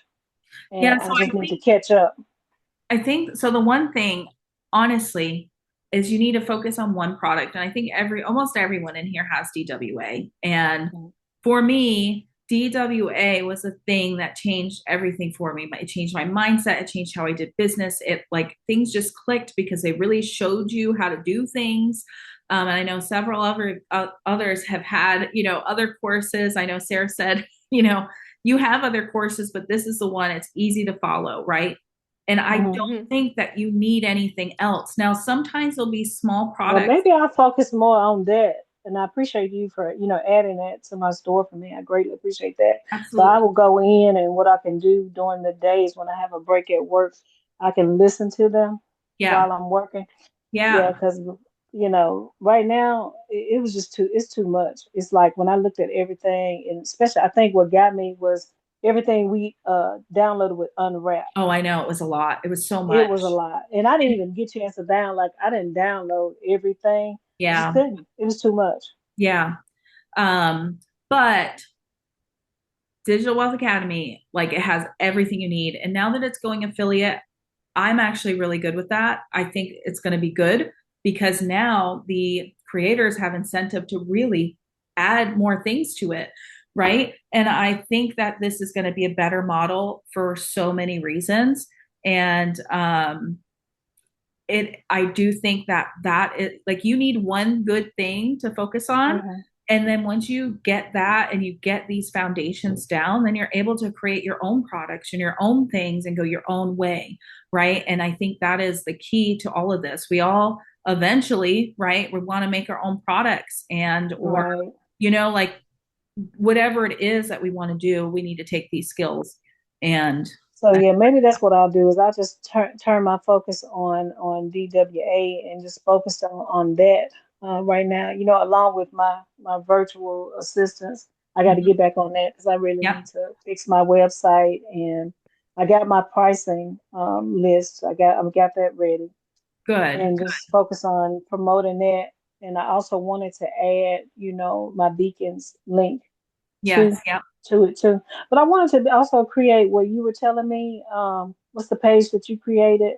Yeah. and So I just need to catch up. I think so. The one thing, honestly, is you need to focus on one product. And I think almost everyone in here has DWA. And Mhm. for me, DWA was a thing that changed everything for me. It changed my mindset. It changed how I did business. It like things just clicked because they really showed you how to do things. And I know several others have had, other courses. I know Sarah said, you have other courses, but this is the one. It's easy to follow, right? And I Mhm. don't Mhm. think that you need anything else. Now, sometimes there'll be small Well, products. maybe I'll focus more on that. And I appreciate you for, adding that to my store for me. I greatly appreciate that. So I Absolutely. will go in, and what I can do during the days when I have a break at work, I can listen to them Yeah. while I'm working. Yeah, Yeah. because right now it was just it's too much. It's like when I looked at everything, and especially I think what got me was everything we downloaded would unwrap. Oh, I know. It was a lot. It was so It much. was a lot. And I didn't And even get a chance to like I didn't download everything. I just yeah, couldn't. It was too much. yeah. But Digital Wealth Academy, like it has everything you need. And now that it's going affiliate, I'm actually really good with that. I think it's going to be good because now the creators have incentive to really add more things to it, right? And I think that this is going to be a better model for so many reasons. And I do think that like you need one good thing to focus on. Hmm. And then once you get that and you get these foundations down, then you're able to create your own products and your own things and go your own way, right? And I think that is the key to all of this. We all eventually, right, we want to make our own products and or Right. like whatever it is that we want to do, we need to take these skills and So yeah, maybe that's what I'll do is I'll just turn my focus on DWA and just focus on that right now. Along with my virtual assistants, I got to get back on that because I really yep, need to fix my website and I got my pricing list. I've got that ready good. and just focus on promoting that. And I also wanted to add, my beacons link Yes, to yep. to it too. But I wanted to also create what you were telling me. What's the page that you created?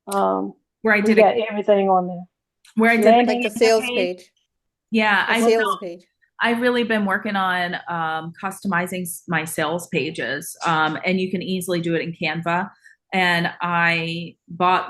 Um, Where I we did a got everything on there. where I did Like Landing a sales page. page, Yeah, a I What's sales it? page. I've really been working on customizing my sales pages, and you can easily do it in Canva. And I bought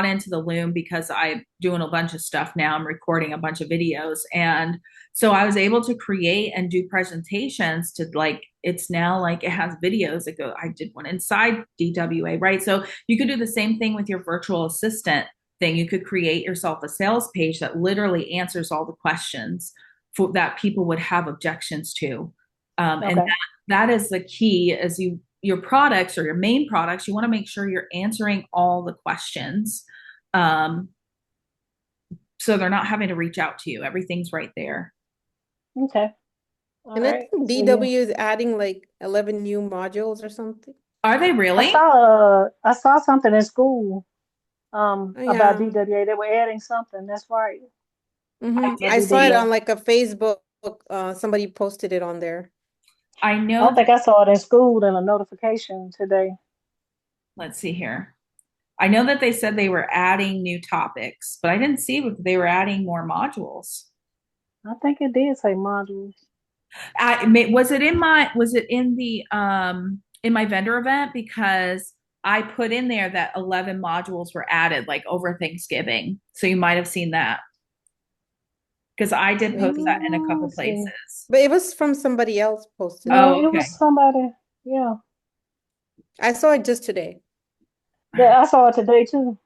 into the Loom because I'm doing a bunch of stuff now. I'm recording a bunch of videos, and so I was able to create and do presentations to like it's now like it has videos that go. I did one inside DWA, right? So you could do the same thing with your virtual assistant thing. You could create yourself a sales page that literally answers all the questions that people would have objections to. And Okay. that is the key as your products or your main products, you want to make sure you're answering all the questions. Um, so they're not having to reach out to you. Everything's right there. Okay. All And I right. think So yeah, DW is adding like 11 new modules or something. Are they really? I saw something in school Oh about yeah. DWA. They were adding something. That's right. I Mm-hmm. did I saw it see. on DWA. like a Facebook. Somebody posted it on there. I I know that, think I saw it in school in a notification today. let's see here. I know that they said they were adding new topics, but I didn't see if they were adding more modules. I think it did say modules. Was it in my vendor event because I put in there that 11 modules were added like over Thanksgiving. So you might have seen that because I did post that in a couple Let's see. places. But it was from somebody else posted it. No, Oh, it okay. was somebody. Yeah. I saw it just today. Yeah, I saw it today too.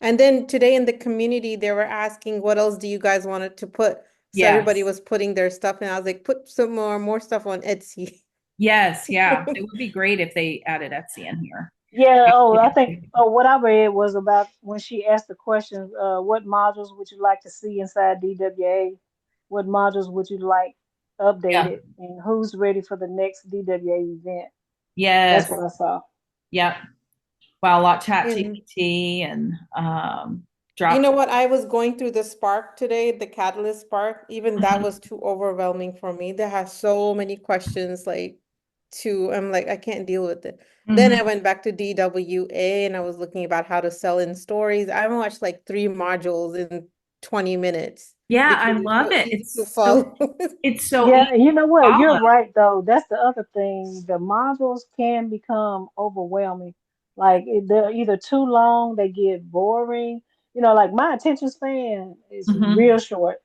And then today in the community, they were asking, what else do you guys want it to put? So everybody Yes. was putting their stuff, and I was like, put some more stuff on Etsy. Yes, yeah. It would be great if they added Etsy in here. Yeah, I think what I read was about when she asked the question, what modules would you like to see inside DWA? What modules would you like Yeah. updated? And who's ready for the next DWA event? That's Yes. what I saw. Yep. Wow, a lot chat And GPT and you drop. know what? I was going through the Spark today, the Catalyst Spark. Even that Mhm. was too overwhelming for me. There has so many questions, I'm like, I can't deal with it. Then I Mhm. went back to DWA and I was looking about how to sell in stories. I watched like 3 modules in 20 minutes Yeah, I because it's love so it. easy to follow. It's so easy Yeah, and you know to what? You're follow. right though. That's the other thing. The modules can become overwhelming. Like they're either too long, they get boring. Like my attention span is Mhm. real short.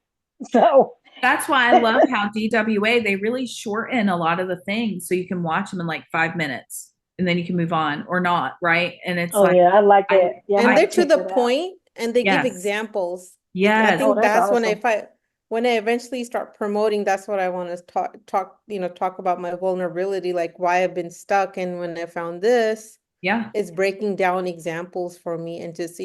So, That's why I love how DWA, they really shorten a lot of the things so you can watch them in like 5 minutes and then you can move on or not, right? And it's oh like yeah, I like I that. Yeah, I'm gonna And have they're to to check the that out. point and they give yes. examples. I Yes. Oh, think that's that's when awesome. when I eventually start promoting, that's what I want to talk about my vulnerability, like why I've been stuck. And when I found this, Yeah. it's breaking down examples for me and just,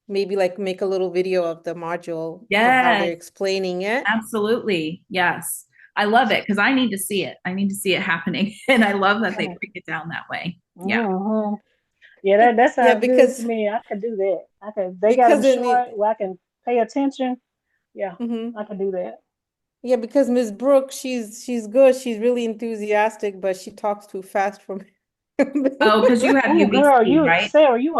maybe like make a little video of the module of how they're Yes. explaining it. Absolutely. Yes. I love it because I need to see it. I need to see it happening. And I love that they break it down that way. Yeah. Mm-hmm. Yeah, that Yeah, sounds good to me. I could do that. I could. They got them because in short where I can pay attention. Yeah, mhm. I can do that. Yeah, because Miss Brooke, she's good. She's really enthusiastic, but she talks too fast for me. Oh, because you have Oh, girl, UBC, you right? Sarah, you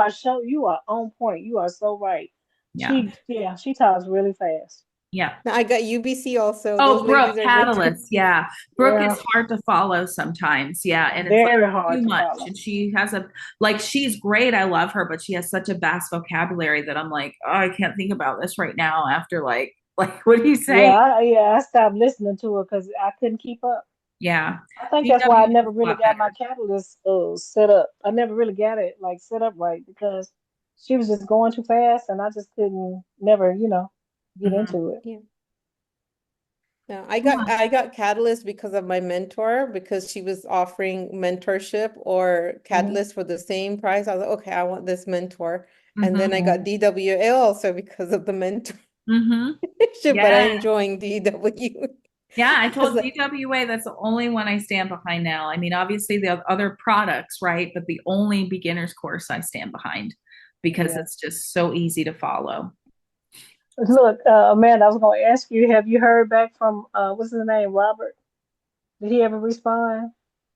are on point. You are so right. Yeah. She talks really fast. Yeah. Now I got UBC also. Those Oh, Brooke, ladies are great too. Catalyst. Yeah. Brooke Yeah, is hard to follow sometimes. Yeah. And it's like very too hard to much. follow. And she has like, she's great. I love her, but she has such a vast vocabulary that I'm like, oh, I can't think about this right now after what do you say? I stopped listening to her because I couldn't keep up. Yeah. I think that's why I DW never is a really lot got my better. catalyst set up. I never really got it like set up right because she was just going too fast and I just couldn't never, get Mhm. into it. Yeah. No, I got Catalyst because of my mentor, because she was offering mentorship or Hmm. Catalyst for the same price. I was like, okay, I want this mentor. And then Mhm. I got DWA also because of the mentorship, Mhm. but I'm Yeah. enjoying DW. Yeah, I Because told DWA that's the only one I stand behind now. I mean, obviously the other products, right? But the only beginner's course I stand behind because Yeah. it's just so easy to follow. Look, Amanda, I was going to ask you, have you heard back from what's his name, Robert? Did he ever respond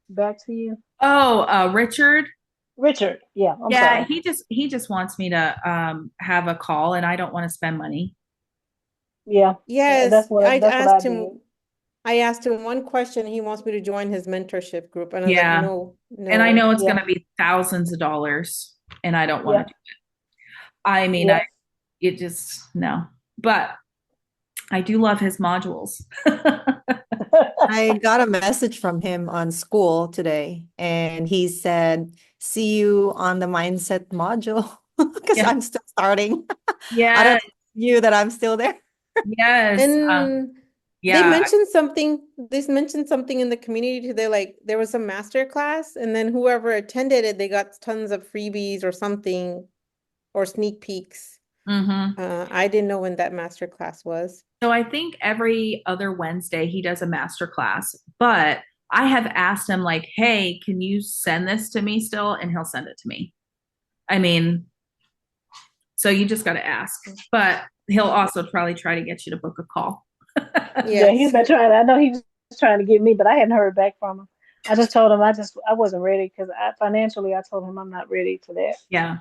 back to you? Oh, Richard. Richard. Yeah, I'm Yeah, sorry. he just wants me to have a call and I don't want to spend money. Yeah, yes, that's what I did. I asked him one question. He wants me to join his mentorship group. And I was like, Yeah. no, And I no. know it's going Yeah, to be thousands of dollars and I don't want to yeah, do it. I mean, yeah. it just no. But I do love his modules. I got a message from him on school today, and he said, "See you on the mindset module," because Yeah. I'm still starting. I don't Yes. know you that I'm still there. Yes. And Yeah. they mentioned something in the community today, like there was a master class, and then whoever attended it, they got tons of freebies or something, or sneak peeks. Hmm. I didn't know when that master class was. So I think every other Wednesday he does a master class, but I have asked him like, "Hey, can you send this to me still?" And he'll send it to me. I mean, so you just got to ask, but he'll also probably try to get you to book a call. Yeah, he's Yes. been trying. I know he was trying to get me, but I hadn't heard back from him. I just told him I wasn't ready because financially I told him I'm not ready for that. Yeah.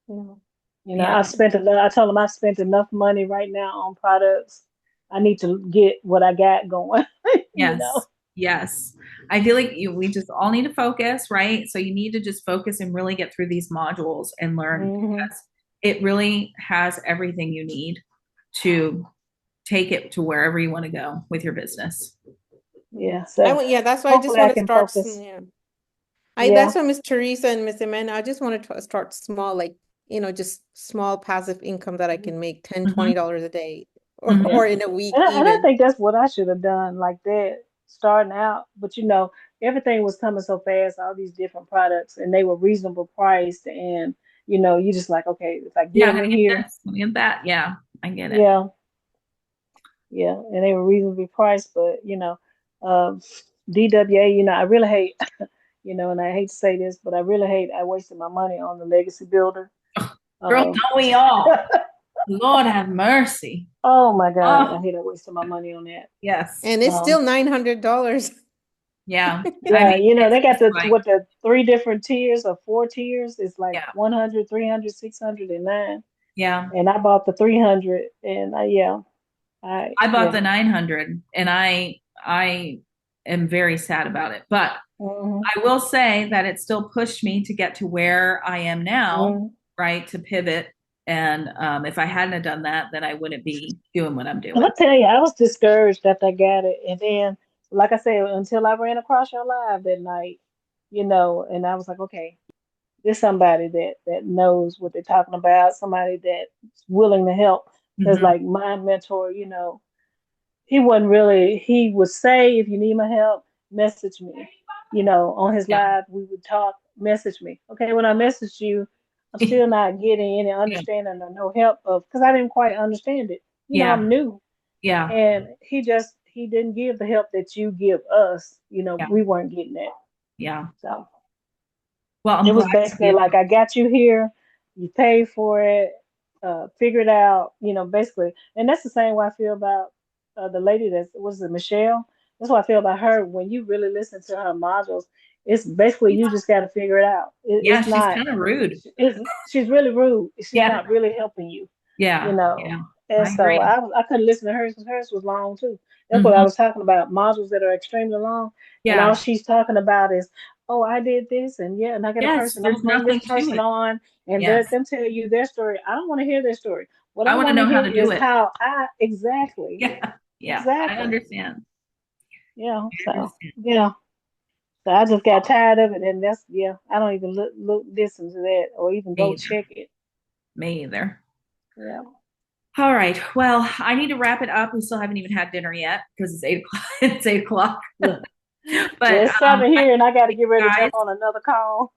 You Yeah. I've spent enough. I told him I've spent enough money right now on products. I need to get what I got going. you know. Yes. Yes. I feel like we just all need to focus, right? So you need to just focus and really get through these modules and learn Hmm. because it really has everything you need to take it to wherever you want to go with your business. Yeah. So Yeah, that's why I just hopefully I want to can start. focus. Yeah. Yeah. That's why Miss Teresa and Miss Amanda, I just want to start small, like, just small passive income that I can make 10, Mm-hmm. $20 a day, or, Mm-hmm. Yeah. or in a week And I even. think that's what I should have done like that, starting out. But everything was coming so fast, all these different products, and they were reasonable priced. And you just like, okay, if I get Yeah, I'm them gonna in get here, this. I'm gonna get that. Yeah, I get it. yeah, yeah, and they were reasonably priced. But um, DWA, I really hate, and I hate to say this, but I really hate I wasted my money on the Legacy Builder. Girl, Um, don't we all? Lord have mercy. oh my God, I Oh, hate I wasted my money on that. yes. And it's Um, still $900. Yeah. I Yeah, mean, they it's got just like, the three different tiers or four tiers. It's like yeah, 100, 300, 600, and 9. yeah. And I bought the 300 and I bought yeah. the 900 and I am very sad about it. But Hmm. I will say that it still pushed me to get to where I am now, Hmm. right? To pivot. And if I hadn't have done that, then I wouldn't be doing what I'm And I doing. tell you, I was discouraged after I got it. And then, like I said, until I ran across your live that night, and I was like, okay, there's somebody that knows what they're talking about, somebody that's willing to help. Because Hmm. like my mentor, he wasn't really, he would say, if you need my help, message me. On his Yeah. live, we would talk, message me. Okay, when I message you, I'm still not getting any Yeah. understanding or no help of, because I didn't quite understand it. Yeah. I'm new. Yeah. And he didn't give the help that you give us. Yeah. We weren't getting that. Yeah. So Well, I'm it glad was to basically be like, I got you here, you paid for it, figure it out, basically. And that's the same way I feel about the lady that was it, Michelle. That's what I feel about her. When you really listen to her modules, it's basically you just got to figure it out. yeah, It's she's not. kind of rude. She's really rude. She's Yeah. not really helping you, you Yeah. know. Yeah. And I so agree. I couldn't listen to hers because hers was long too. That's what I Hmm. was talking about. Modules that are extremely long, and all Yeah. she's talking about is, oh, I did this, and yeah, and I got a Yes, person. I'm there's gonna bring this nothing to person it. on, and let Yes. them tell you their story. I don't want to hear their story. What I I want to want to know how hear to do is it. how I exactly, Yeah. Yeah. I exactly, understand. yeah. I So understand. yeah. So I just got tired of it, and that's yeah. I don't even listen to that or even Me go either. check it. Me either. Yeah. All right. Well, I need to wrap it up. We still haven't even had dinner yet because it's 8 o'clock. It's 8 o'clock. Yeah. But Yeah, it's 7 I here, and I got to appreciate get you ready to guys. jump on another call.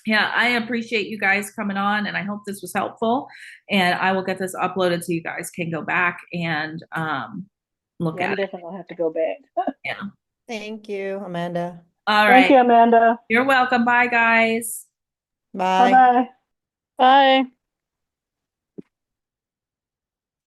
Yeah, I appreciate you guys coming on, and I hope this was helpful. And I will get this uploaded so you guys can go back and look Yeah, at I'm it. definitely gonna have to go back. Yeah. Thank you, Amanda. All Thank right. you, Amanda. You're welcome. Bye, guys. Bye Bye. bye. Bye.